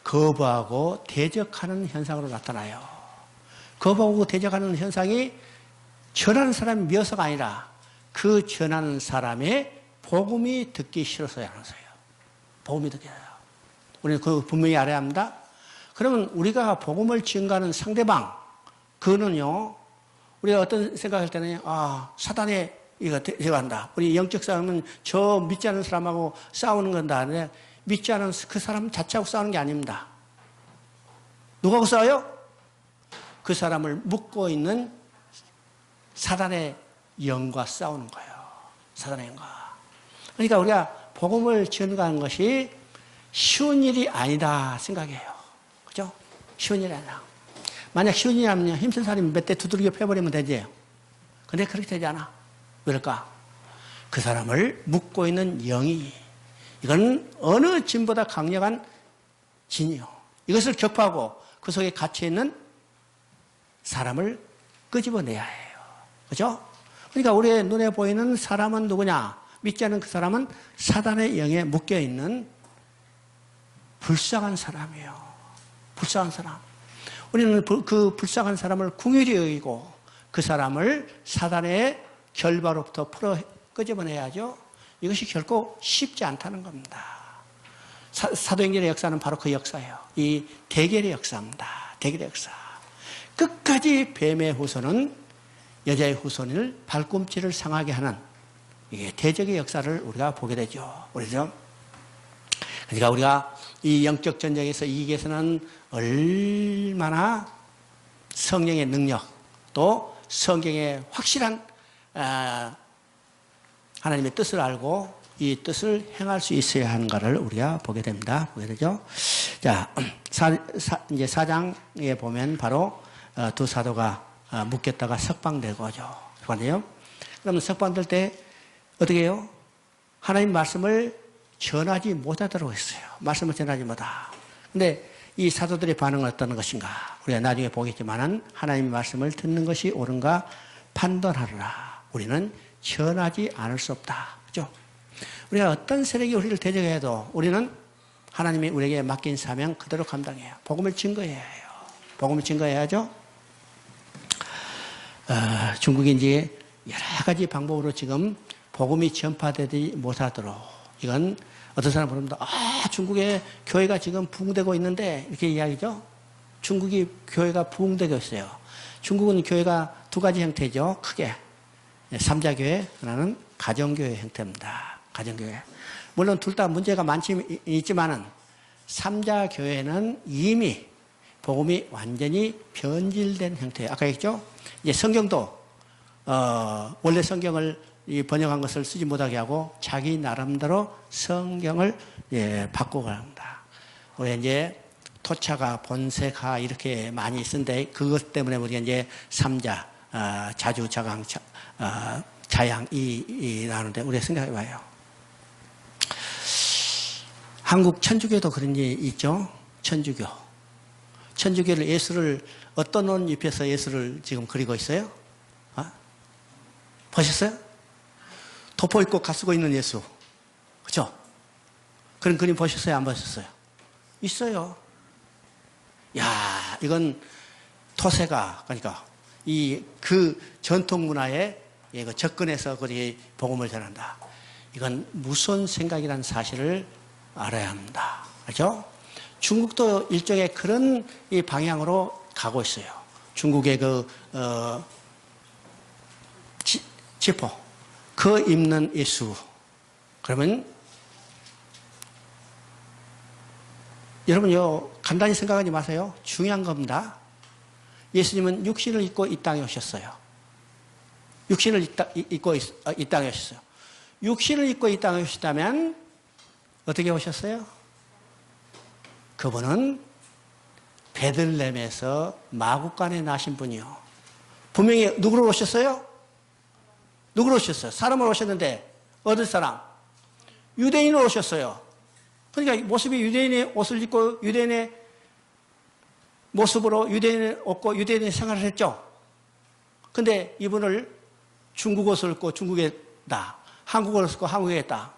S1: 거부하고 대적하는 현상으로 나타나요. 거부하고 대적하는 현상이 전하는 사람이 미워서가 아니라 그 전하는 사람의 복음이 듣기 싫어서야 하는 거예요. 복음이 듣기 싫어요. 우리는 그 분명히 알아야 합니다. 그러면 우리가 복음을 증거하는 상대방, 그는요, 우리가 어떤 생각할 때는, 사단에 이거 들어간다. 우리 영적 싸움은 저 믿지 않는 사람하고 싸우는 건다. 근데 믿지 않은 그 사람 자체하고 싸우는 게 아닙니다. 누구하고 싸워요? 그 사람을 묶고 있는 사단의 영과 싸우는 거예요. 사단의 영과. 그러니까 우리가 복음을 전가하는 것이 쉬운 일이 아니다 생각해요. 그죠? 쉬운 일이 아니라. 만약 쉬운 일이라면 힘쓴 사람이 몇 대 두들겨 패버리면 되지. 근데 그렇게 되지 않아. 왜일까? 그 사람을 묶고 있는 영이, 이건 어느 진보다 강력한 진이요. 이것을 격파하고 그 속에 갇혀있는 사람을 끄집어내야 해요. 그죠? 그러니까 우리의 눈에 보이는 사람은 누구냐? 믿지 않는 그 사람은 사단의 영에 묶여있는 불쌍한 사람이에요. 불쌍한 사람. 우리는 그 불쌍한 사람을 궁휼히 여기고 그 사람을 사단의 결바로부터 끄집어내야죠. 이것이 결코 쉽지 않다는 겁니다. 사도행전의 역사는 바로 그 역사예요. 이 대결의 역사입니다. 대결의 역사. 끝까지 뱀의 후손은 여자의 후손을 발꿈치를 상하게 하는 이게 대적의 역사를 우리가 보게 되죠. 그렇죠? 그러니까 우리가 이 영적 전쟁에서 이기기 위해서는 얼마나 성령의 능력 또 성경의 확실한 하나님의 뜻을 알고 이 뜻을 행할 수 있어야 하는가를 우리가 보게 됩니다. 보게 되죠. 자, 이제 4장에 보면 바로 두 사도가 묶였다가 석방되고 하죠. 석방돼요. 그러면 석방될 때 어떻게 해요? 하나님 말씀을 전하지 못하도록 했어요. 말씀을 전하지 못하. 근데 이 사도들의 반응은 어떤 것인가? 우리가 나중에 보겠지만은 하나님의 말씀을 듣는 것이 옳은가 판단하라. 우리는 전하지 않을 수 없다. 그죠? 우리가 어떤 세력이 우리를 대적해도 우리는 하나님이 우리에게 맡긴 사명 그대로 감당해요. 복음을 증거해야 해요. 복음을 증거해야죠. 중국이 이제 여러 가지 방법으로 지금 복음이 전파되지 못하도록 이건 어떤 사람 부릅니다. 중국의 교회가 지금 부흥되고 있는데 이렇게 이야기죠. 중국이 교회가 부흥되고 있어요. 중국은 교회가 두 가지 형태죠. 크게. 삼자교회, 하나는 가정교회 형태입니다. 가정교회. 물론 둘 다 문제가 있지만은 삼자교회는 이미 복음이 완전히 변질된 형태예요. 아까 했죠? 이제 성경도 원래 성경을 번역한 것을 쓰지 못하게 하고 자기 나름대로 성경을 바꿔갑니다. 우리 이제 토차가, 본세가 이렇게 많이 쓴데 그것 때문에 우리가 이제 삼자, 자주, 자강, 자양 이 나누는데 우리가 생각해봐요. 한국 천주교도 그런 게 있죠. 천주교. 천주교를 예수를 어떤 옷 입혀서 예수를 지금 그리고 있어요? 보셨어요? 도포 입고 가쓰고 있는 예수. 그죠? 그런 그림 보셨어요? 안 보셨어요? 있어요. 야, 이건 토세가, 그러니까 그 전통 문화에 접근해서 거기에 복음을 전한다. 이건 무슨 생각이라는 사실을 알아야 합니다. 알죠? 중국도 일종의 그런 이 방향으로 가고 있어요. 중국의 지퍼, 그 입는 예수. 그러면 여러분요, 간단히 생각하지 마세요. 중요한 겁니다. 예수님은 육신을 입고 이 땅에 오셨어요. 육신을 입고 이 땅에 오셨어요. 육신을 입고 이 땅에 오셨다면 어떻게 오셨어요? 그분은 베들레헴에서 마구간에 나신 분이요. 분명히 누구로 오셨어요? 누구로 오셨어요? 사람으로 오셨는데 어디 사람? 유대인으로 오셨어요. 그러니까 모습이 유대인의 옷을 입고 유대인의 모습으로 유대인의 옷고 유대인의 생활을 했죠. 근데 이분을 중국 옷을 입고 중국에 있다. 한국 옷을 입고 한국에 있다.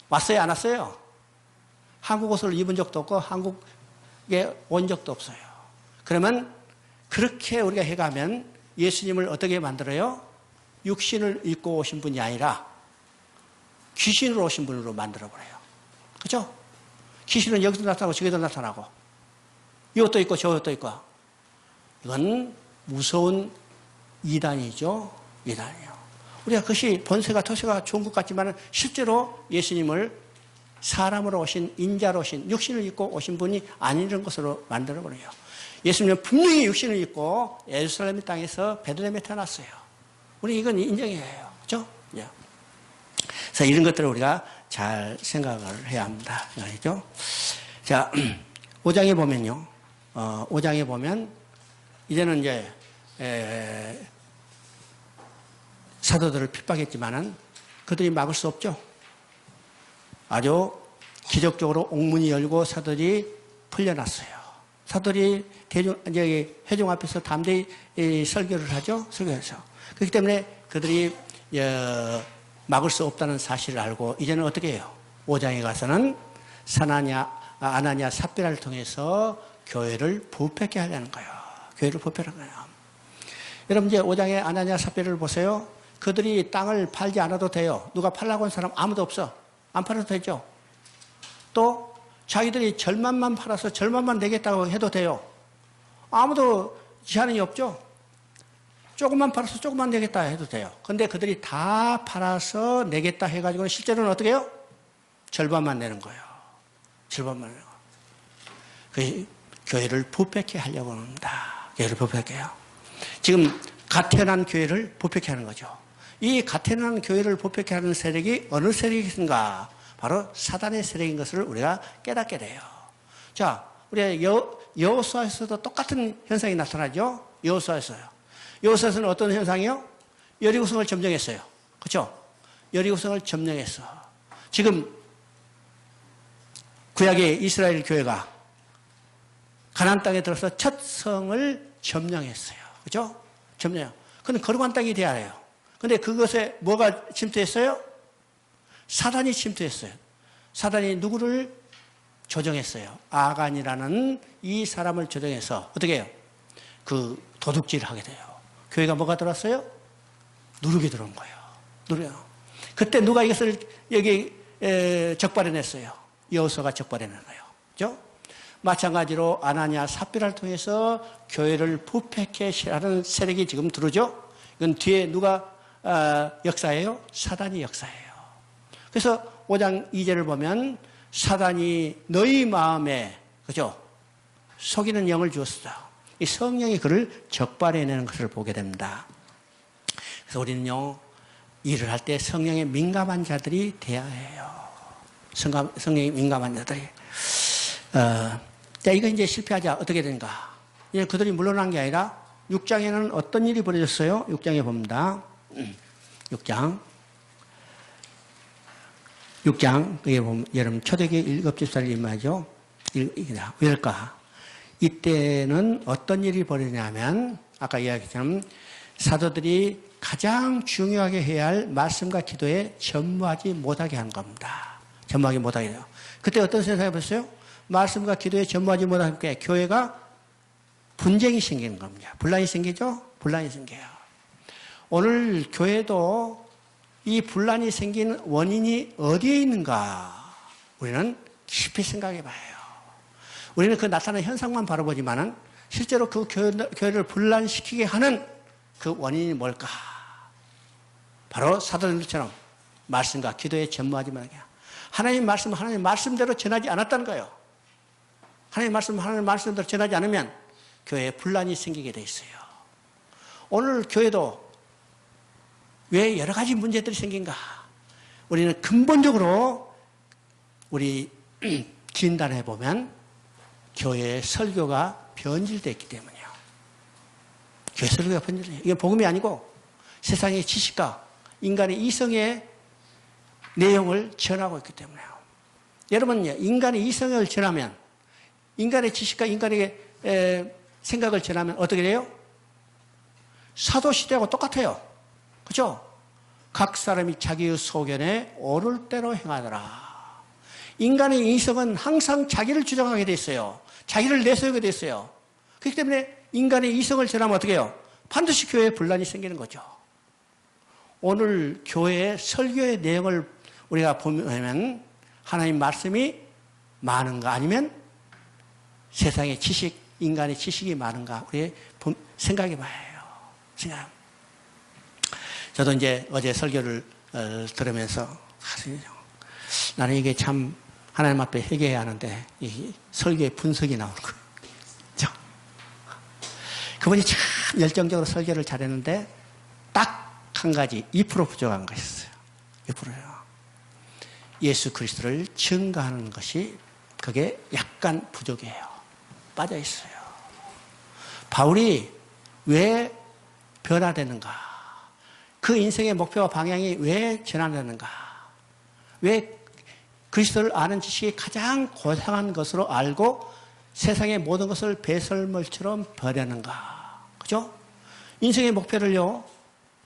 S1: 왔어요? 안 왔어요? 한국 옷을 입은 적도 없고 한국에 온 적도 없어요. 그러면 그렇게 우리가 해가면 예수님을 어떻게 만들어요? 육신을 입고 오신 분이 아니라 귀신으로 오신 분으로 만들어버려요. 그죠? 귀신은 여기도 나타나고 저기도 나타나고 이것도 있고 저것도 있고 이건 무서운 이단이죠. 이단이에요. 우리가 그것이 본세가 토세가 좋은 것 같지만 실제로 예수님을 사람으로 오신 인자로 오신 육신을 입고 오신 분이 아니는 것으로 만들어버려요. 예수님은 분명히 육신을 입고 예루살렘 땅에서 베들레헴에 태어났어요. 우리 이건 인정해야 해요. 그렇죠? 그래서 이런 것들을 우리가 잘 생각을 해야 합니다. 알죠? 자, 5장에 보면요. 5장에 보면 이제는 이제 사도들을 핍박했지만은 그들이 막을 수 없죠. 아주 기적적으로 옥문이 열고 사도들이 풀려났어요. 사도들이 회중 앞에서 담대히 설교를 하죠. 설교해서. 그렇기 때문에 그들이 막을 수 없다는 사실을 알고 이제는 어떻게 해요? 5장에 가서는 아나니아 삽비라를 통해서 교회를 부패케 하려는 거예요. 교회를 부패하는 거예요. 여러분 이제 5장에 아나니아 삽비라를 보세요. 그들이 땅을 팔지 않아도 돼요. 누가 팔라고 한 사람 아무도 없어. 안 팔아도 되죠. 또 자기들이 절반만 팔아서 절반만 내겠다고 해도 돼요. 아무도 제한이 없죠. 조금만 팔아서 조금만 내겠다 해도 돼요. 근데 그들이 다 팔아서 내겠다 해가지고는 실제로는 어떻게 해요? 절반만 내는 거예요. 절반만 내는 거예요. 그 교회를 부패케 하려고 합니다. 교회를 부패케 해요. 지금 갓 태어난 교회를 부패케 하는 거죠. 이 갓 태어난 교회를 부패케 하는 세력이 어느 세력인가? 바로 사단의 세력인 것을 우리가 깨닫게 돼요. 자, 우리가 여호수아에서도 똑같은 현상이 나타나죠. 여호수아에서요. 여호수아에서는 어떤 현상이요? 여리고성을 점령했어요. 그렇죠? 여리고성을 점령했어. 지금 구약의 이스라엘 교회가 가나안 땅에 들어서 첫 성을 점령했어요. 그렇죠? 점령. 그건 거룩한 땅이 돼야 해요. 근데 그것에 뭐가 침투했어요? 사단이 침투했어요. 사단이 누구를 조정했어요? 아간이라는 이 사람을 조정해서 어떻게 해요? 그 도둑질을 하게 돼요. 교회가 뭐가 들어왔어요? 누룩이 들어온 거예요. 누룩이요. 그때 누가 이것을 여기 적발해냈어요? 여호수아가 적발해낸 거예요. 그죠? 마찬가지로 아나니아 삽비라를 통해서 교회를 부패케 하는 세력이 지금 들어오죠? 이건 뒤에 누가 역사예요? 사단이 역사예요. 그래서 5장 2절을 보면 사단이 너희 마음에 그죠? 속이는 영을 주었다. 이 성령이 그를 적발해내는 것을 보게 됩니다. 그래서 우리는요, 일을 할 때 성령에 민감한 자들이 돼야 해요. 성령에 민감한 자들이. 자, 이거 이제 실패하자. 어떻게 되는가? 이제 그들이 물러난 게 아니라 6장에는 어떤 일이 벌어졌어요? 6장에 봅니다. 6장. 그게 보면, 여러분, 초대교회 7집사를 임하죠? 왜일까? 이때는 어떤 일이 벌어지냐면, 아까 이야기했처럼, 사도들이 가장 중요하게 해야 할 말씀과 기도에 전무하지 못하게 한 겁니다. 전무하지 못하게 해요. 그때 어떤 생각을 해봤어요? 말씀과 기도에 전무하지 못하게 교회가 분쟁이 생기는 겁니다. 분란이 생기죠? 분란이 생겨요. 오늘 교회도 이 분란이 생기는 원인이 어디에 있는가? 우리는 깊이 생각해 봐요. 우리는 그 나타나는 현상만 바라보지만은 실제로 그 교회를 분란시키게 하는 그 원인이 뭘까? 바로 사도들처럼 말씀과 기도에 전무하지 말게. 하나님 말씀대로 전하지 않았다는 거예요. 하나님 말씀대로 전하지 않으면 교회에 분란이 생기게 돼 있어요. 오늘 교회도 왜 여러 가지 문제들이 생긴가? 우리는 근본적으로 우리 진단해 보면 교회의 설교가 변질되어 있기 때문이에요. 교회 설교가 변질돼요. 이게 복음이 아니고 세상의 지식과 인간의 이성의 내용을 전하고 있기 때문에요. 여러분요, 인간의 이성을 전하면, 인간의 지식과 인간의 생각을 전하면 어떻게 돼요? 사도시대하고 똑같아요. 그죠? 각 사람이 자기의 소견에 옳을 대로 행하더라. 인간의 이성은 항상 자기를 주장하게 돼 있어요. 자기를 내세우게 돼 있어요. 그렇기 때문에 인간의 이성을 전하면 어떻게 해요? 반드시 교회에 분란이 생기는 거죠. 오늘 교회의 설교의 내용을 우리가 보면 하나님 말씀이 많은가 아니면 세상의 지식, 인간의 지식이 많은가 우리 생각해 봐요. 저도 이제 어제 설교를 들으면서 나는 이게 참 하나님 앞에 회개해야 하는데 이 설교의 분석이 나오는 거예요. 그분이 참 열정적으로 설교를 잘했는데 딱 한 가지 2% 부족한 것이 있어요. 2%요. 예수 그리스도를 증거하는 것이 그게 약간 부족해요. 빠져 있어요. 바울이 왜 변화되는가? 그 인생의 목표와 방향이 왜 전환되는가? 왜 그리스도를 아는 지식이 가장 고상한 것으로 알고 세상의 모든 것을 배설물처럼 버리는가? 그죠? 인생의 목표를요,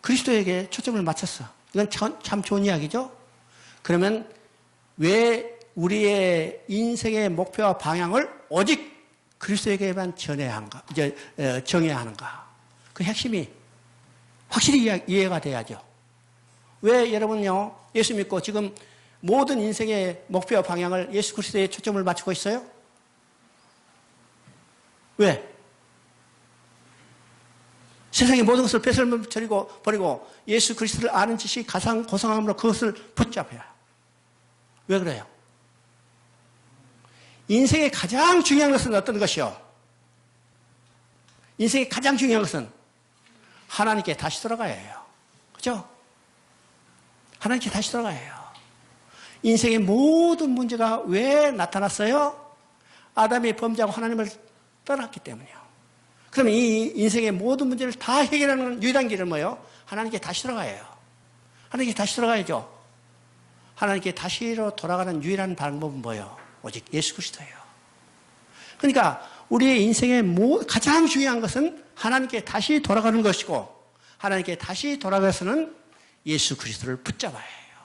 S1: 그리스도에게 초점을 맞췄어. 이건 참 좋은 이야기죠? 그러면 왜 우리의 인생의 목표와 방향을 오직 그리스도에게만 전해야 하는가? 정해야 하는가? 그 핵심이 확실히 이해가 돼야죠. 왜 여러분요, 예수 믿고 지금 모든 인생의 목표와 방향을 예수 그리스도에 초점을 맞추고 있어요? 왜? 세상의 모든 것을 버리고 예수 그리스도를 아는 지식이 가장 고상함으로 그것을 붙잡아요. 왜 그래요? 인생의 가장 중요한 것은 어떤 것이요? 인생의 가장 중요한 것은 하나님께 다시 돌아가야 해요. 그죠? 하나님께 다시 돌아가야 해요. 인생의 모든 문제가 왜 나타났어요? 아담이 범죄하고 하나님을 떠났기 때문이에요. 그러면 이 인생의 모든 문제를 다 해결하는 유일한 길은 뭐예요? 하나님께 다시 돌아가야 해요. 하나님께 다시 돌아가야죠. 하나님께 다시로 돌아가는 유일한 방법은 뭐예요? 오직 예수 그리스도예요. 그러니까 우리의 인생의 가장 중요한 것은 하나님께 다시 돌아가는 것이고 하나님께 다시 돌아가서는 예수 그리스도를 붙잡아야 해요.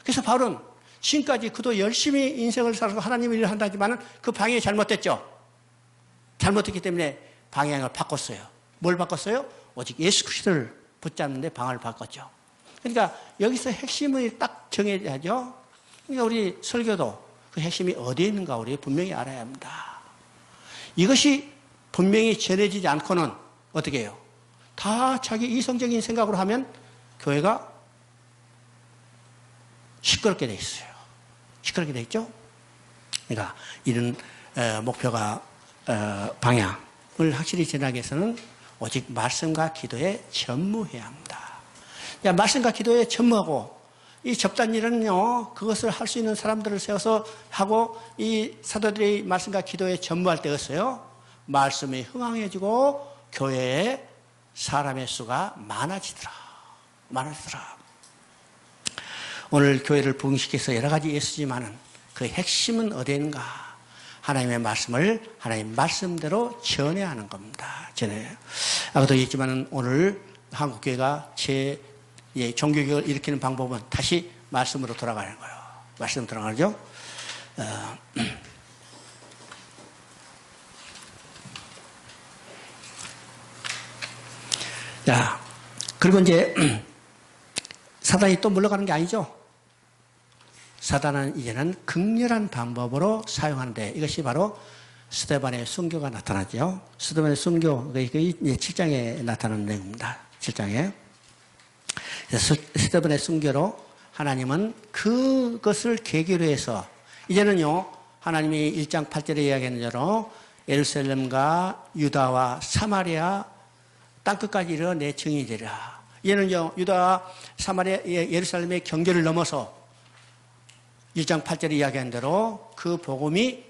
S1: 그래서 바울은 지금까지 그도 열심히 인생을 살고 하나님의 일을 한다지만 그 방향이 잘못됐죠. 잘못됐기 때문에 방향을 바꿨어요. 뭘 바꿨어요? 오직 예수 그리스도를 붙잡는데 방향을 바꿨죠. 그러니까 여기서 핵심을 딱 정해야죠. 그러니까 우리 설교도 그 핵심이 어디에 있는가 우리 분명히 알아야 합니다. 이것이 분명히 전해지지 않고는 어떻게 해요? 다 자기 이성적인 생각으로 하면 교회가 시끄럽게 돼 있어요. 시끄럽게 돼 있죠? 그러니까 이런 목표가 방향을 확실히 전하기 위해서는 오직 말씀과 기도에 전무해야 합니다. 야, 말씀과 기도에 전무하고 이 접단 일은요, 그것을 할 수 있는 사람들을 세워서 하고 이 사도들이 말씀과 기도에 전무할 때였어요. 말씀이 흥황해지고 교회에 사람의 수가 많아지더라. 오늘 교회를 부흥시켜서 여러 가지 예수지만은 그 핵심은 어디에 있는가? 하나님의 말씀을 하나님 말씀대로 전해야 하는 겁니다. 전해요. 아까도 얘기했지만은 오늘 한국교회가 종교개혁을 일으키는 방법은 다시 말씀으로 돌아가는 거예요. 말씀 돌아가죠. 자, 그리고 이제 사단이 또 물러가는 게 아니죠. 사단은 이제는 극렬한 방법으로 사용하는데 이것이 바로 스데반의 순교가 나타나죠. 스데반의 순교, 이게 7장에 나타나는 내용입니다. 7장에. 스데반의 순교로 하나님은 그것을 계기로 해서 이제는요, 하나님이 1장 8절에 이야기하는 대로 예루살렘과 유다와 사마리아 땅끝까지 이르러 내 증인이 되리라. 이제는요, 유다와 사마리아, 예루살렘의 경계를 넘어서 1장 8절에 이야기한 대로 그 복음이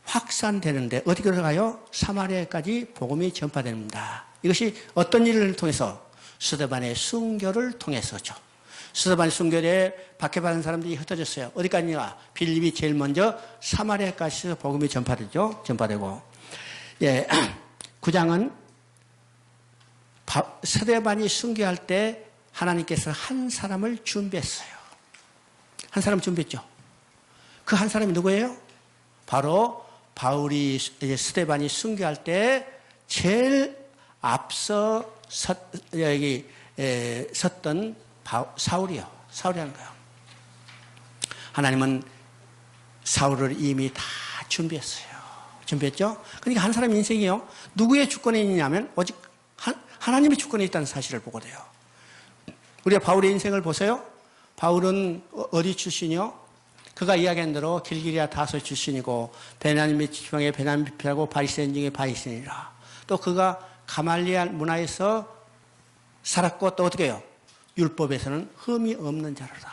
S1: 확산되는데 어디로 가요? 사마리아까지 복음이 전파됩니다. 이것이 어떤 일을 통해서? 스데반의 순교를 통해서죠. 스데반의 순교에 박해받은 사람들이 흩어졌어요. 어디까지냐? 빌립이 제일 먼저 사마리아까지 복음이 전파되죠. 전파되고. 예, 9장은 스데반이 순교할 때 하나님께서 한 사람을 준비했어요. 한 사람 준비했죠. 그 한 사람이 누구예요? 바로 바울이 스데반이 순교할 때 제일 앞서 섰던 사울이요. 사울이라는 거예요. 하나님은 사울을 이미 다 준비했어요. 준비했죠? 그러니까 한 사람 인생이요. 누구의 주권에 있냐면 오직 하나님의 주권에 있다는 사실을 보게 돼요. 우리가 바울의 인생을 보세요. 바울은 어디 출신이요? 그가 이야기한 대로 길기리아 다소 출신이고 베냐민 지방의 베냐민 비피하고 바리새인 중에 바리새인이라. 또 그가 가말리알 문화에서 살았고 또 어떻게 해요? 율법에서는 흠이 없는 자라다.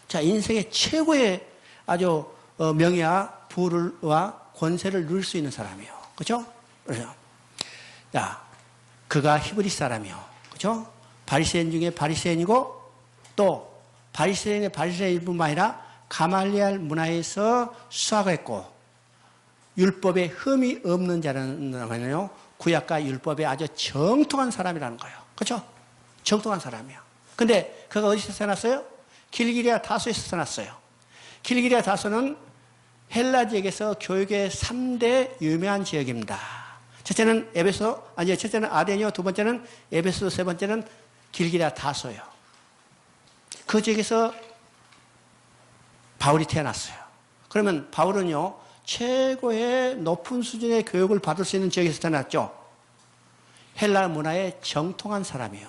S1: 자, 인생의 최고의 아주 명예와 부와 권세를 누릴 수 있는 사람이에요. 그렇죠? 그래서 야, 그가 히브리 사람이요. 그렇죠? 바리새인 중에 바리새인이고 또 바리새인의 바리새인뿐만 아니라 가말리알 문화에서 수학했고 율법에 흠이 없는 자라는 거는요. 구약과 율법에 아주 정통한 사람이라는 거예요. 그렇죠? 정통한 사람이에요. 근데 그가 어디서 태어났어요? 길기리아 다소에서 태어났어요. 길기리아 다소는 헬라 지역에서 교육의 3대 유명한 지역입니다. 첫째는 첫째는 아덴이요. 두 번째는 에베소, 세 번째는 길기리아 다소예요. 그 지역에서 바울이 태어났어요. 그러면 바울은요, 최고의 높은 수준의 교육을 받을 수 있는 지역에서 태어났죠. 헬라 문화에 정통한 사람이에요.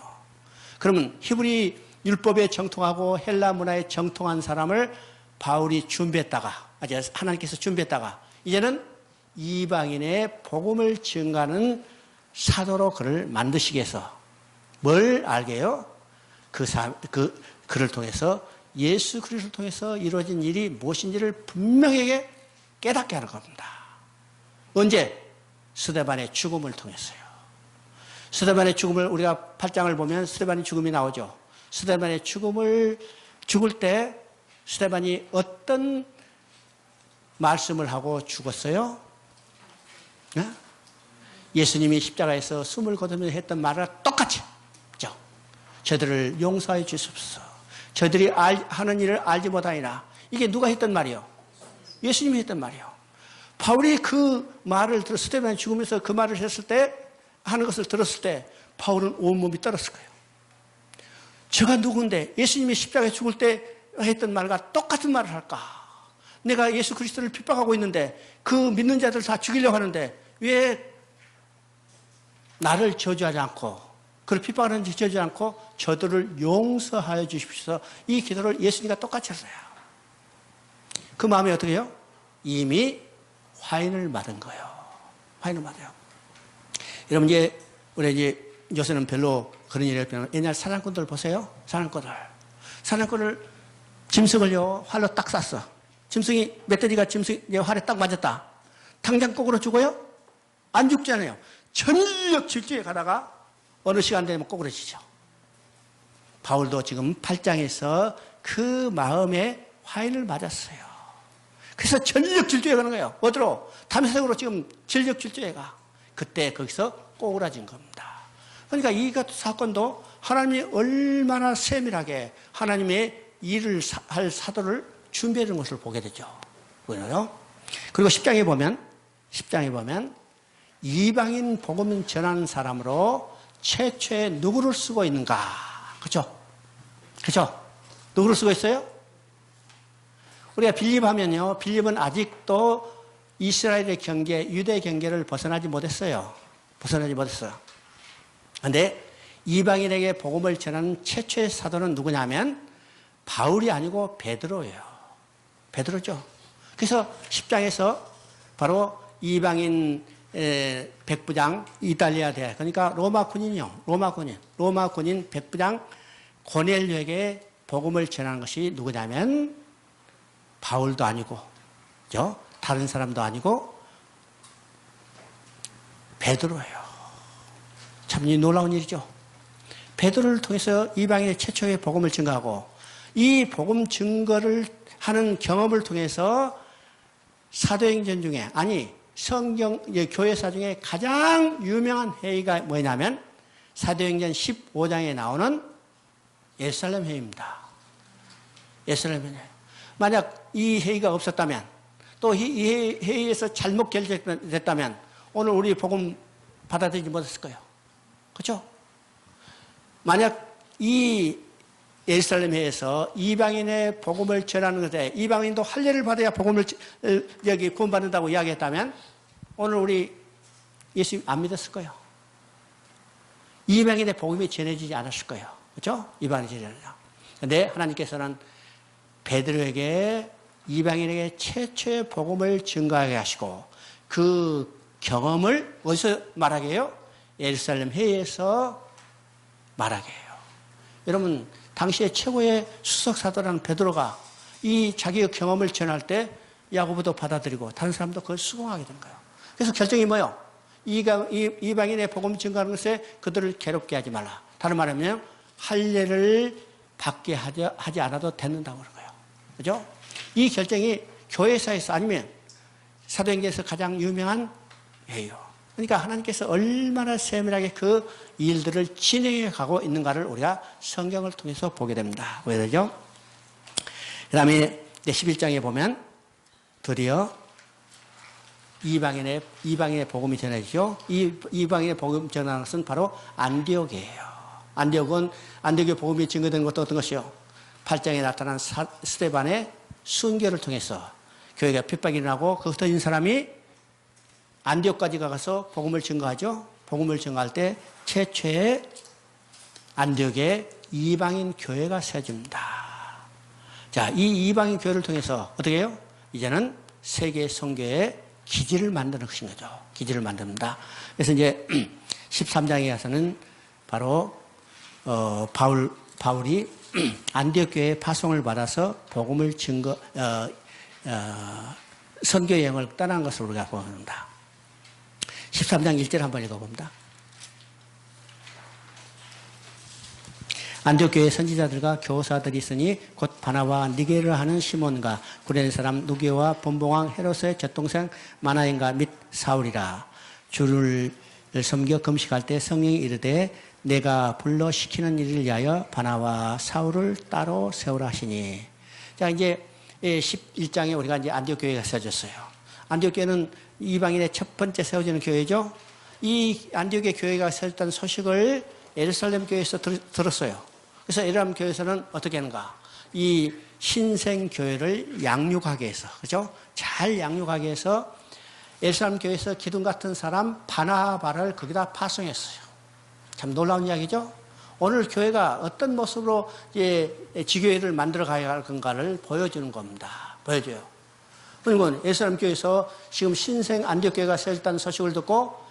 S1: 그러면 히브리 율법에 정통하고 헬라 문화에 정통한 사람을 바울이 준비했다가, 하나님께서 준비했다가, 이제는 이방인의 복음을 증가하는 사도로 그를 만드시기 위해서 뭘 알게 해요? 그를 통해서 예수 그리스도를 통해서 이루어진 일이 무엇인지를 분명하게 깨닫게 하는 겁니다. 언제? 스데반의 죽음을 통해서요. 스데반의 죽음을 우리가 8장을 보면 스데반의 죽음이 나오죠. 스데반의 죽을 때 스데반이 어떤 말씀을 하고 죽었어요? 네? 예수님이 십자가에서 숨을 거두면서 했던 말을 똑같이 했죠. 저들을 용서해 주십시오. 저들이 하는 일을 알지 못하니라. 이게 누가 했던 말이요? 예수님이 했던 말이요. 바울이 그 말을 스데반이 죽으면서 그 말을 했을 때, 하는 것을 들었을 때 바울은 온몸이 떨었을 거예요. 저가 누군데 예수님이 십자가에 죽을 때 했던 말과 똑같은 말을 할까? 내가 예수 그리스도를 핍박하고 있는데 그 믿는 자들 다 죽이려고 하는데 왜 나를 저주하지 않고 그를 핍박하는 지지 않고 저들을 용서하여 주십시오. 이 기도를 예수님과 똑같이 했어요. 그 마음이 어떻게 해요? 이미 화인을 맞은 거예요. 화인을 맞아요. 여러분, 우리 요새는 별로 그런 일이 없지만 옛날 사냥꾼들 보세요. 사냥꾼을 짐승을요, 활로 딱 쐈어. 짐승이, 멧돼지가 짐승 활에 딱 맞았다. 당장 꼬꾸로 죽어요? 안 죽잖아요. 전력 질주에 가다가 어느 시간 되면 꼬꾸라지죠. 바울도 지금 8장에서 그 마음에 화인을 맞았어요. 그래서 전력 질주에 가는 거예요. 어디로? 담에색으로 지금 전력 질주에 가. 그때 거기서 꼬꾸라진 겁니다. 그러니까 이 같은 사건도 하나님이 얼마나 세밀하게 하나님의 일을 할 사도를 준비해 준 것을 보게 되죠. 보이나요? 그리고 10장에 보면 이방인 복음 전하는 사람으로 최초에 누구를 쓰고 있는가? 그죠? 누구를 쓰고 있어요? 우리가 빌립 하면요, 빌립은 아직도 이스라엘의 경계, 유대 경계를 벗어나지 못했어요. 그런데 이방인에게 복음을 전하는 최초의 사도는 누구냐면 바울이 아니고 베드로죠. 그래서 10장에서 바로 이방인 백부장 이탈리아 대학, 그러니까 로마 군인 백부장 고넬료에게 복음을 전하는 것이 누구냐면 바울도 아니고, 그죠? 다른 사람도 아니고 베드로예요. 참 놀라운 일이죠. 베드로를 통해서 이방인의 최초의 복음을 증거하고, 이 복음 증거를 하는 경험을 통해서 사도행전 중에, 교회사 중에 가장 유명한 회의가 뭐냐면 사도행전 15장에 나오는 예루살렘 회의입니다. 예루살렘 회의. 만약 이 회의가 없었다면, 또 이 회의에서 잘못 결정됐다면 오늘 우리 복음 받아들이지 못했을 거예요. 그렇죠? 만약 이 예루살렘 회에서 이방인의 복음을 전하는 것에 이방인도 할례를 받아야 복음을 구원받는다고 이야기했다면 오늘 우리 예수님 안 믿었을 거예요. 이방인의 복음이 전해지지 않았을 거예요. 그렇죠? 이방인이 전해지죠. 그런데 하나님께서는 베드로에게 이방인에게 최초의 복음을 증거하게 하시고 그 경험을 어디서 말하게 해요? 예루살렘 회의에서 말하게 해요. 여러분, 당시에 최고의 수석사도라는 베드로가 이 자기의 경험을 전할 때 야고보도 받아들이고 다른 사람도 그걸 수긍하게 된 거예요. 그래서 결정이 뭐예요? 이방인의 복음 증거하는 것에 그들을 괴롭게 하지 말라. 다른 말하면 할례를 받게 하지 않아도 된다고 그런 거예요. 그죠? 이 결정이 교회사에서 아니면 사도행전에서 가장 유명한 예요. 그러니까 하나님께서 얼마나 세밀하게 그 일들을 진행해 가고 있는가를 우리가 성경을 통해서 보게 됩니다. 왜 그러죠? 그 다음에 11장에 보면 드디어 이방인의 복음이 전해지죠. 이방인의 복음 전하는 것은 바로 안디옥이에요. 안디옥의 복음이 증거된 것도 어떤 것이요? 8장에 나타난 스데반의 순교를 통해서 교회가 핍박이 일어나고 그 흩어진 사람이 안디옥까지 가서 복음을 증거하죠. 복음을 증거할 때 최초의 안디옥에 이방인 교회가 세워집니다. 자, 이 이방인 교회를 통해서 어떻게 해요? 이제는 세계 선교의 기지를 만드는 것인 거죠. 기지를 만듭니다. 그래서 이제 13장에 가서는 바로 바울이 안디옥 교회의 파송을 받아서 복음을 선교 여행을 떠난 것을 우리가 보는다. 13장 1절 한번 읽어봅니다. 안디옥 교회 선지자들과 교사들이 있으니 곧 바나바와 니게를 하는 시몬과 구레네 사람 누기오와 본봉왕 헤롯의 젖동생 마나엔과 및 사울이라. 주를 섬겨 금식할 때 성령이 이르되 내가 불러 시키는 일을 위하여 바나바와 사울을 따로 세우라 하시니. 자, 이제 11장에 우리가 이제 안디옥 교회가 세워졌어요. 안디옥 교회는 이방인의 첫 번째 세워지는 교회죠. 이 안디옥의 교회가 세워졌다는 소식을 예루살렘 교회에서 들었어요. 그래서 예루살렘 교회에서는 어떻게 하는가? 이 신생 교회를 양육하게 해서, 그죠? 잘 양육하게 해서 예루살렘 교회에서 기둥 같은 사람 바나바를 거기다 파송했어요. 참 놀라운 이야기죠. 오늘 교회가 어떤 모습으로 지교회를 만들어 가야 할 건가를 보여주는 겁니다. 보여줘요. 그리고 예루살렘 교회에서 지금 신생 안디옥 교회가 세웠다는 소식을 듣고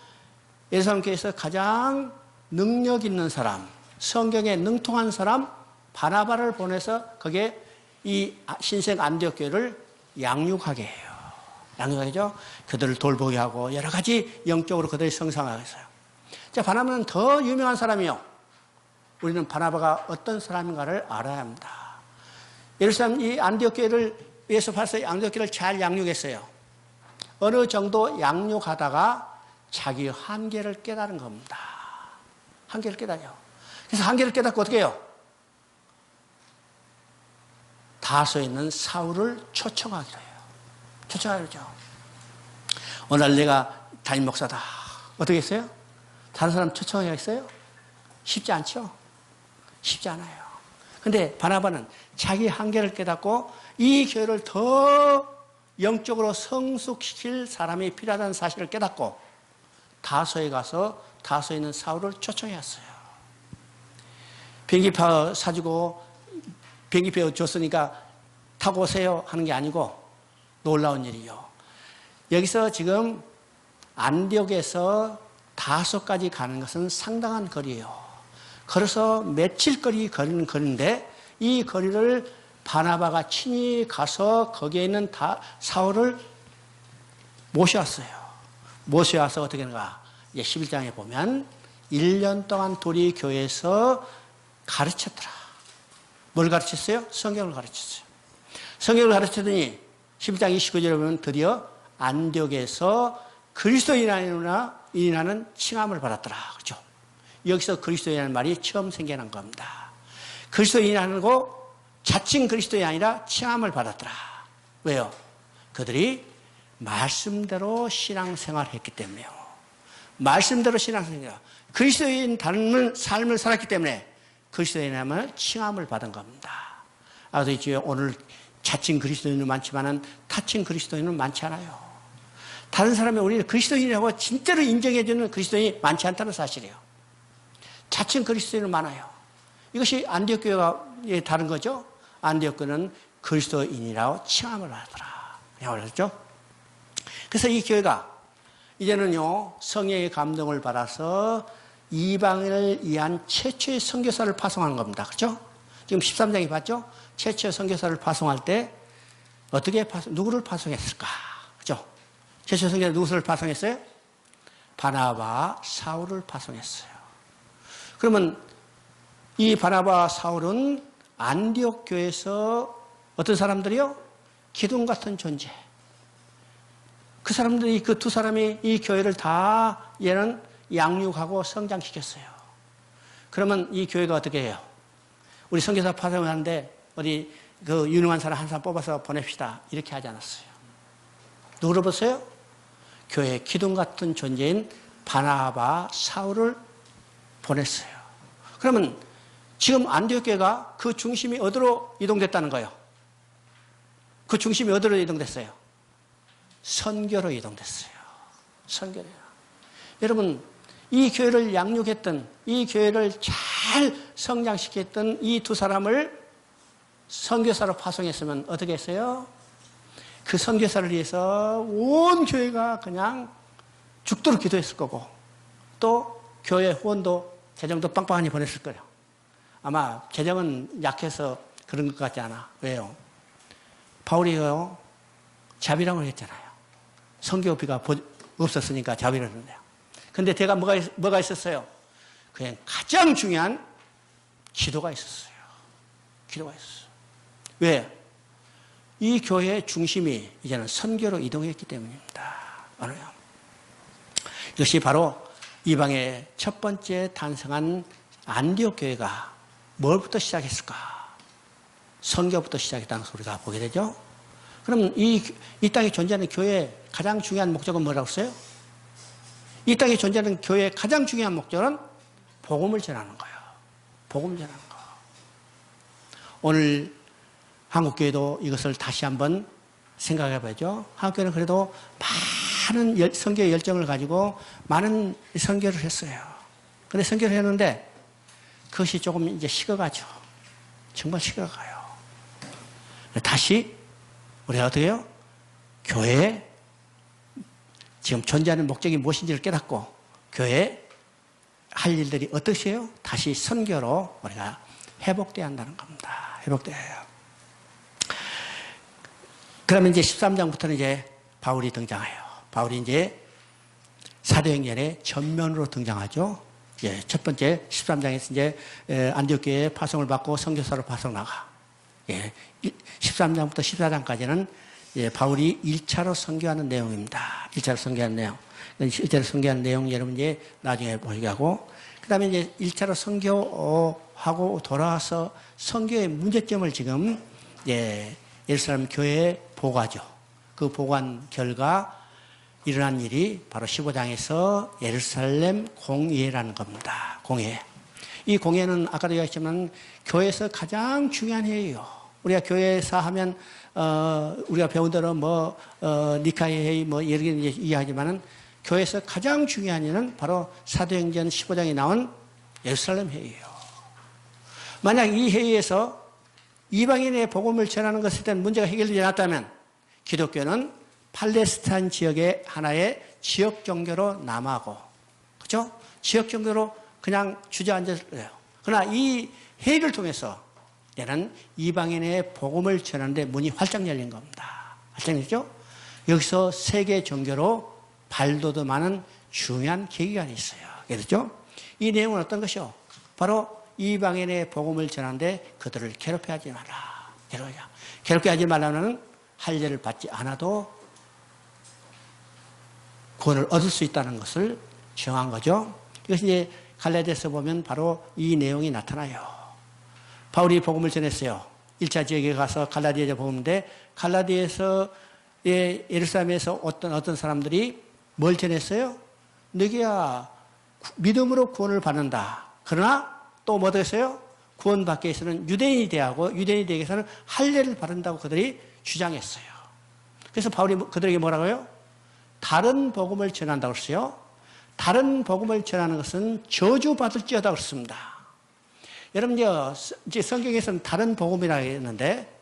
S1: 예루살렘 교회에서 가장 능력 있는 사람, 성경에 능통한 사람 바나바를 보내서 거기에 이 신생 안디옥 교회를 양육하게 해요. 양육하죠. 그들을 돌보게 하고 여러 가지 영적으로 그들이 성장하게 했어요. 자, 바나바는 더 유명한 사람이요. 우리는 바나바가 어떤 사람인가를 알아야 합니다. 예루살렘 이 안디옥 교회를 위해서 봐서 안디옥 교회를 잘 양육했어요. 어느 정도 양육하다가 자기 한계를 깨달은 겁니다. 한계를 깨달아요. 그래서 한계를 깨닫고 어떻게 해요? 다소에 있는 사울을 초청하기로 해요. 초청하기로 하죠. 오늘 내가 담임 목사다. 어떻게 했어요? 다른 사람 초청하겠어요? 쉽지 않죠? 쉽지 않아요. 근데 바나바는 자기 한계를 깨닫고 이 교회를 더 영적으로 성숙시킬 사람이 필요하다는 사실을 깨닫고 다소에 가서 다소에 있는 사울을 초청했어요. 비행기표 사주고 비행기표 줬으니까 타고 오세요 하는 게 아니고 놀라운 일이요. 여기서 지금 안디옥에서 다소까지 가는 것은 상당한 거리예요. 걸어서 며칠 거리 걸리는 거리인데 이 거리를 바나바가 친히 가서 거기에 있는 사울을 모셔왔어요. 모셔와서 어떻게 하는가? 이제 11장에 보면 1년 동안 둘이 교회에서 가르쳤더라. 뭘 가르쳤어요? 성경을 가르쳤어요. 성경을 가르쳤더니 11장 29절에 보면 드디어 안디옥에서 그리스도인이라는 칭함을 받았더라. 그렇죠? 여기서 그리스도인이라는 말이 처음 생겨난 겁니다. 그리스도인이라고 자칭 그리스도인이 아니라 칭함을 받았더라. 왜요? 그들이 말씀대로 신앙생활을 했기 때문에요. 말씀대로 신앙생활, 그리스도인 닮은 삶을 살았기 때문에 그리스도인이라면 칭함을 받은 겁니다. 그래서 오늘 자칭 그리스도인은 많지만 타칭 그리스도인은 많지 않아요. 다른 사람이 우리를 그리스도인이라고 진짜로 인정해주는 그리스도인이 많지 않다는 사실이에요. 자칭 그리스도인은 많아요. 이것이 안디옥 교회가 다른 거죠. 안디옥 교회는 그리스도인이라고 칭함을 하더라. 그랬죠. 그래서 이 교회가 이제는요 성령의 감동을 받아서 이방인을 위한 최초의 선교사를 파송하는 겁니다. 그렇죠? 지금 13장에 봤죠? 최초의 선교사를 파송할 때 어떻게 누구를 파송했을까? 그렇죠? 최초의 선교사 누구를 파송했어요? 바나바, 사울을 파송했어요. 그러면 이 바나바, 사울은 안디옥 교회에서 어떤 사람들이요? 기둥 같은 존재. 그 사람들이 그 두 사람이 이 교회를 다 얘는 양육하고 성장시켰어요. 그러면 이 교회가 어떻게 해요? 우리 선교사 파송을 하는데 어디 그 유능한 사람 한 사람 뽑아서 보냅시다. 이렇게 하지 않았어요. 누구를 보세요? 교회 기둥 같은 존재인 바나바, 사울을 보냈어요. 그러면 지금 안디옥 교회가 그 중심이 어디로 이동됐다는 거예요? 그 중심이 어디로 이동됐어요? 선교로 이동됐어요. 선교로. 여러분, 이 교회를 양육했던, 이 교회를 잘 성장시켰던 이 두 사람을 선교사로 파송했으면 어떻게 했어요? 그 선교사를 위해서 온 교회가 그냥 죽도록 기도했을 거고, 또 교회 후원도 재정도 빵빵하니 보냈을 거예요. 아마 재정은 약해서 그런 것 같지 않아. 왜요? 바울이요, 자비랑을 했잖아요. 선교비가 없었으니까 자비를 했는데요. 근데 제가 뭐가 있었어요? 그냥 가장 중요한 기도가 있었어요. 기도가 있었어요. 왜? 이 교회의 중심이 이제는 선교로 이동했기 때문입니다. 알아요? 이것이 바로 이방의 첫 번째 탄생한 안디옥 교회가 뭘부터 시작했을까? 선교부터 시작했다는 것을 우리가 보게 되죠. 그럼 이 땅에 존재하는 교회의 가장 중요한 목적은 뭐라고 했어요? 이 땅에 존재하는 교회의 가장 중요한 목적은 복음을 전하는 거예요. 복음을 전하는 거. 오늘 한국교회도 이것을 다시 한번 생각해 봐야죠. 한국교회는 그래도 많은 선교의 열정을 가지고 많은 선교를 했어요. 근데 선교를 했는데 그것이 조금 이제 식어가죠. 정말 식어가요. 다시 우리가 어떻게 해요? 교회에 지금 존재하는 목적이 무엇인지를 깨닫고 교회에 할 일들이 어떠세요? 다시 선교로 우리가 회복돼야 한다는 겁니다. 회복돼야 해요. 그러면 이제 13장부터는 이제 바울이 등장해요. 바울이 이제 사도행전의 전면으로 등장하죠. 예, 첫 번째 13장에서 이제 안디옥교회에 파송을 받고 선교사로 파송 나가. 예, 13장부터 14장까지는 예, 바울이 1차로 선교하는 내용입니다. 1차로 선교하는 내용. 1차로 선교하는 내용 여러분 이제 나중에 보시게 하고, 그 다음에 이제 1차로 선교하고 돌아와서 선교의 문제점을 지금 예, 예루살렘 교회에 보고하죠. 그 보고한 결과 일어난 일이 바로 15장에서 예루살렘 공회라는 겁니다. 공회. 이 공회는 아까도 얘기했지만 교회에서 가장 중요한 회의예요. 우리가 교회에서 하면 우리가 배운 대로 니카의 회의 여러 개 이야기하지만은 교회에서 가장 중요한 일은 바로 사도행전 15장에 나온 예루살렘 회의예요. 만약 이 회의에서 이방인의 복음을 전하는 것에 대한 문제가 해결되지 않았다면 기독교는 팔레스타인 지역의 하나의 지역 종교로 남아하고, 그렇죠? 지역 종교로 그냥 주저앉았어요. 그러나 이 회의를 통해서 얘는 이방인의 복음을 전하는데 문이 활짝 열린 겁니다. 활짝 열리죠? 여기서 세계 종교로 발돋움하는 중요한 계기가 있어요. 그렇죠? 이 내용은 어떤 것이요? 바로 이방인의 복음을 전하는데 그들을 괴롭게 하지 마라. 괴롭게 하지 말라는 할례를 받지 않아도 구원을 얻을 수 있다는 것을 정한 거죠. 이것이 이제 갈라디아서 보면 바로 이 내용이 나타나요. 바울이 복음을 전했어요. 1차 지역에 가서 갈라디아서 복음인데 갈라디아서 예루살렘에서 어떤 사람들이 뭘 전했어요? 너희가 믿음으로 구원을 받는다. 그러나 또 뭐 더했어요? 구원받기 위해서는 유대인이 대하고 유대인이 되기 위해서는 할례를 받는다고 그들이 주장했어요. 그래서 바울이 그들에게 뭐라고요? 다른 복음을 전한다고 했어요. 다른 복음을 전하는 것은 저주받을지어다 그랬습니다. 여러분 이제 성경에서는 다른 복음이라고 했는데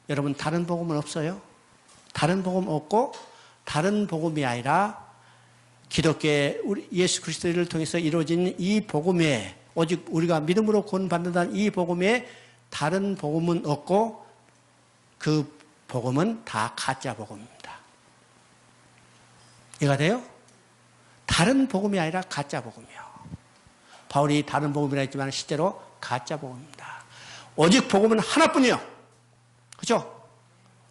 S1: 여러분 다른 복음은 없어요. 다른 복음 없고 다른 복음이 아니라 기독교의 예수 그리스도를 통해서 이루어진 이 복음에 오직 우리가 믿음으로 구원받는다는 이 복음에 다른 복음은 없고 그 복음은 다 가짜 복음입니다. 이해가 돼요? 다른 복음이 아니라 가짜 복음이요. 바울이 다른 복음이라 했지만 실제로 가짜 복음입니다. 오직 복음은 하나뿐이요. 그렇죠?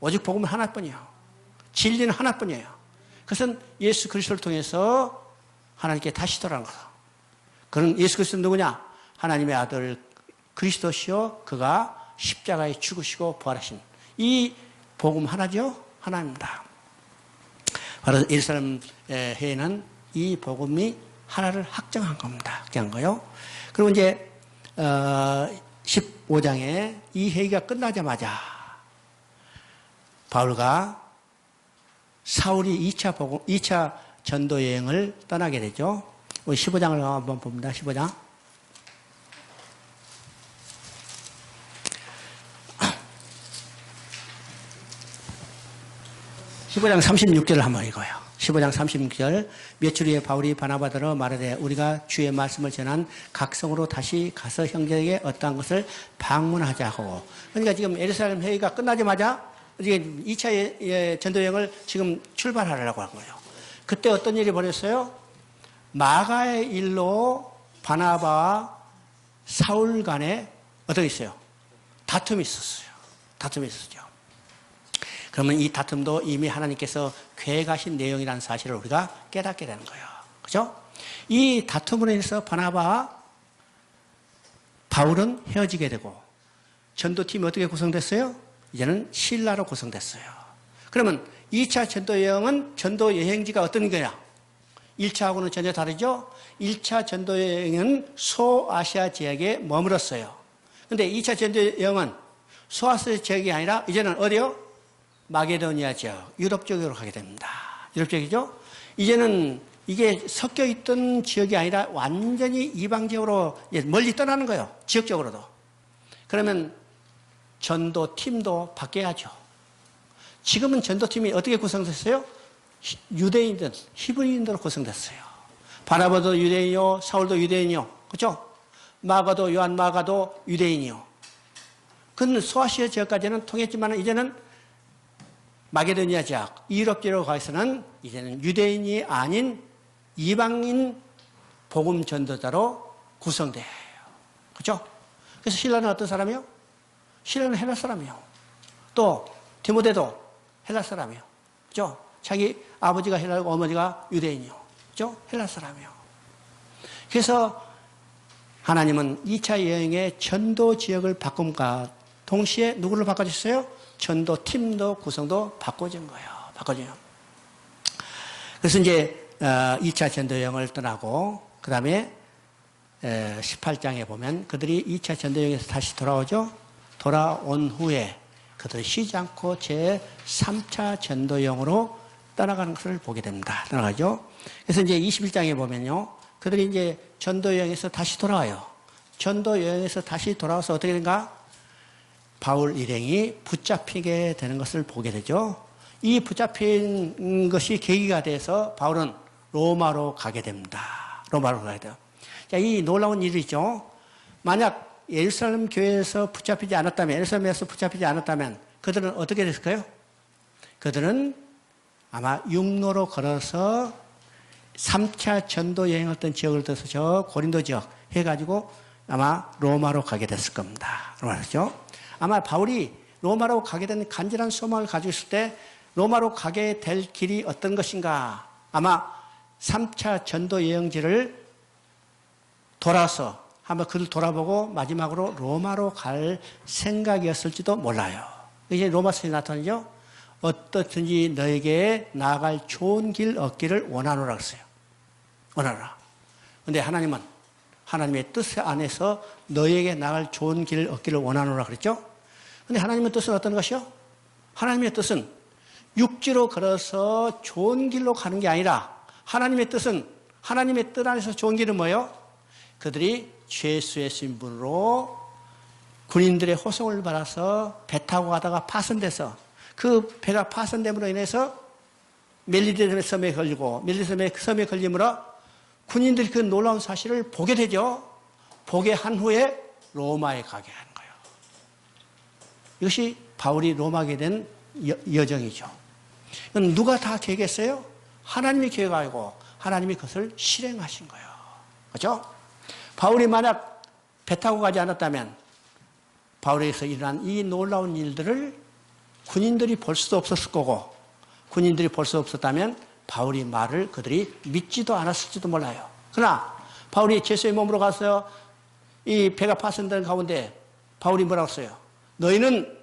S1: 오직 복음은 하나뿐이요. 진리는 하나뿐이에요. 그것은 예수 그리스도를 통해서 하나님께 다시 돌아간 거예요. 그는 예수 그리스도는 누구냐? 하나님의 아들 그리스도시요 그가 십자가에 죽으시고 부활하신 이 복음 하나죠? 하나입니다. 바로 예루살렘 회의는 이 복음이 하나를 확정한 겁니다. 확정한 거요. 그리고 이제 15장에 이 회의가 끝나자마자 바울과 사울이 2차 전도 여행을 떠나게 되죠. 15장을 한번 봅니다. 15장. 15장 36절을 한번 읽어요. 15장 36절. 며칠 후에 바울이 바나바더러 말하되 우리가 주의 말씀을 전한 각성으로 다시 가서 형제에게 어떠한 것을 방문하자고. 그러니까 지금 예루살렘 회의가 끝나자마자 이게 2차 전도여행을 지금 출발하려고 한 거예요. 그때 어떤 일이 벌어졌어요? 마가의 일로 바나바와 사울 간에 어떻게 있어요? 다툼이 있었어요. 다툼이 있었죠. 그러면 이 다툼도 이미 하나님께서 계획하신 내용이라는 사실을 우리가 깨닫게 되는 거예요. 그죠? 이 다툼으로 인해서 바나바와 바울은 헤어지게 되고 전도팀이 어떻게 구성됐어요? 이제는 신라로 구성됐어요. 그러면 2차 전도여행은 전도여행지가 어떤 거냐? 1차하고는 전혀 다르죠? 1차 전도여행은 소아시아 지역에 머물렀어요. 근데 2차 전도여행은 소아시아 지역이 아니라 이제는 어디요? 마게도니아 지역, 유럽 쪽으로 가게 됩니다. 유럽 쪽이죠? 이제는 이게 섞여 있던 지역이 아니라 완전히 이방 지역으로 멀리 떠나는 거예요. 지역적으로도. 그러면 전도팀도 바뀌어야죠. 지금은 전도팀이 어떻게 구성됐어요? 유대인들, 히브리인들로 구성됐어요. 바나바도 유대인이요, 사울도 유대인이요. 그렇죠? 마가도, 요한 마가도 유대인이요. 그는 소아시아 지역까지는 통했지만 이제는 마게도니아 지역, 유럽 지역으로 가서는 이제는 유대인이 아닌 이방인 복음 전도자로 구성돼요. 그렇죠? 그래서 신라는 어떤 사람이요? 신라는 헬라 사람이요. 또 디모데도 헬라 사람이요. 그렇죠? 자기 아버지가 헬라고 어머니가 유대인이요. 그렇죠? 헬라 사람이요. 그래서 하나님은 2차 여행의 전도 지역을 바꿈과 동시에 누구를 바꿔주셨어요? 전도 팀도 구성도 바꿔준 거예요. 바꿔줘요. 그래서 이제 2차 전도 여행을 떠나고 그 다음에 18장에 보면 그들이 2차 전도 여행에서 다시 돌아오죠. 돌아온 후에 그들이 쉬지 않고 제3차 전도 여행으로 떠나가는 것을 보게 됩니다. 떠나가죠. 그래서 이제 21장에 보면요. 그들이 이제 전도 여행에서 다시 돌아와요. 전도 여행에서 다시 돌아와서 어떻게 된가? 바울 일행이 붙잡히게 되는 것을 보게 되죠. 이 붙잡힌 것이 계기가 돼서 바울은 로마로 가게 됩니다. 로마로 가게 돼요. 자, 이 놀라운 일이죠. 만약 예루살렘 교회에서 붙잡히지 않았다면, 예루살렘에서 붙잡히지 않았다면 그들은 어떻게 됐을까요? 그들은 아마 육로로 걸어서 3차 전도 여행했던 지역을 떠서 저 고린도 지역 해가지고 아마 로마로 가게 됐을 겁니다. 로마로죠. 아마 바울이 로마로 가게 된 간절한 소망을 가지고 있을 때 로마로 가게 될 길이 어떤 것인가? 아마 3차 전도 여행지를 돌아서 한번 그를 돌아보고 마지막으로 로마로 갈 생각이었을지도 몰라요. 이제 로마서에 나타나죠. 어떻든지 너에게 나아갈 좋은 길 얻기를 원하노라 그랬어요. 원하노라. 근데 하나님은 하나님의 뜻 안에서 너에게 나아갈 좋은 길을 얻기를 원하노라 그랬죠. 근데 하나님의 뜻은 어떤 것이요? 하나님의 뜻은 육지로 걸어서 좋은 길로 가는 게 아니라 하나님의 뜻은 하나님의 뜻 안에서 좋은 길은 뭐예요? 그들이 죄수의 신분으로 군인들의 호송을 받아서 배 타고 가다가 파손돼서 그 배가 파손됨으로 인해서 멜리데 섬에 걸리고 멜리데 섬에 걸림으로 군인들이 그 놀라운 사실을 보게 되죠. 보게 한 후에 로마에 가게 하는 거예요. 이것이 바울이 로마에 된 여정이죠. 이건 누가 다 계획했어요? 하나님이 계획하고 하나님이 그것을 실행하신 거예요. 그렇죠? 바울이 만약 배 타고 가지 않았다면 바울에게서 일어난 이 놀라운 일들을 군인들이 볼 수도 없었을 거고 군인들이 볼 수 없었다면 바울이 말을 그들이 믿지도 않았을지도 몰라요. 그러나 바울이 죄수의 몸으로 가서 이 배가 파손된 가운데 바울이 뭐라고 했어요? 너희는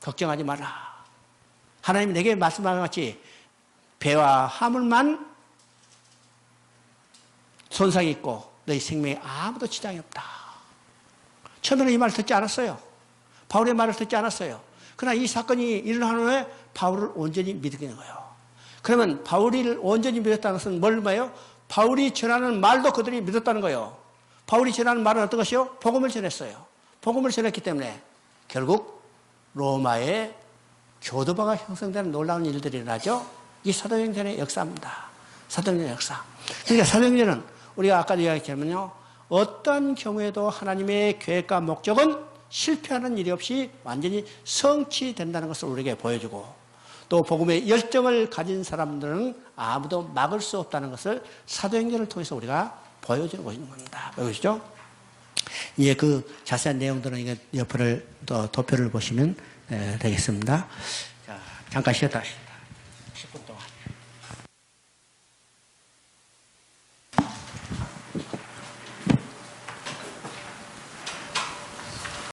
S1: 걱정하지 마라. 하나님이 내게 말씀하신 같이 배와 화물만 손상이 있고 너희 생명에 아무도 지장이 없다. 처음에는 이 말을 듣지 않았어요. 바울의 말을 듣지 않았어요. 그러나 이 사건이 일어난 후에 바울을 온전히 믿게 된 거예요. 그러면 바울을 온전히 믿었다는 것은 뭘 말해요? 바울이 전하는 말도 그들이 믿었다는 거예요. 바울이 전하는 말은 어떤 것이요? 복음을 전했어요. 복음을 전했기 때문에 결국 로마에 교도바가 형성되는 놀라운 일들이 일어나죠. 이 사도행전의 역사입니다. 사도행전의 역사. 그러니까 사도행전은 우리가 아까도 이야기했지만요. 어떤 경우에도 하나님의 계획과 목적은 실패하는 일이 없이 완전히 성취된다는 것을 우리에게 보여주고 또 복음의 열정을 가진 사람들은 아무도 막을 수 없다는 것을 사도행전을 통해서 우리가 보여주는 것입니다. 보여주시죠? 이제 그 자세한 내용들은 이게 옆을 또 도표를 보시면 되겠습니다. 자, 잠깐 쉬었다.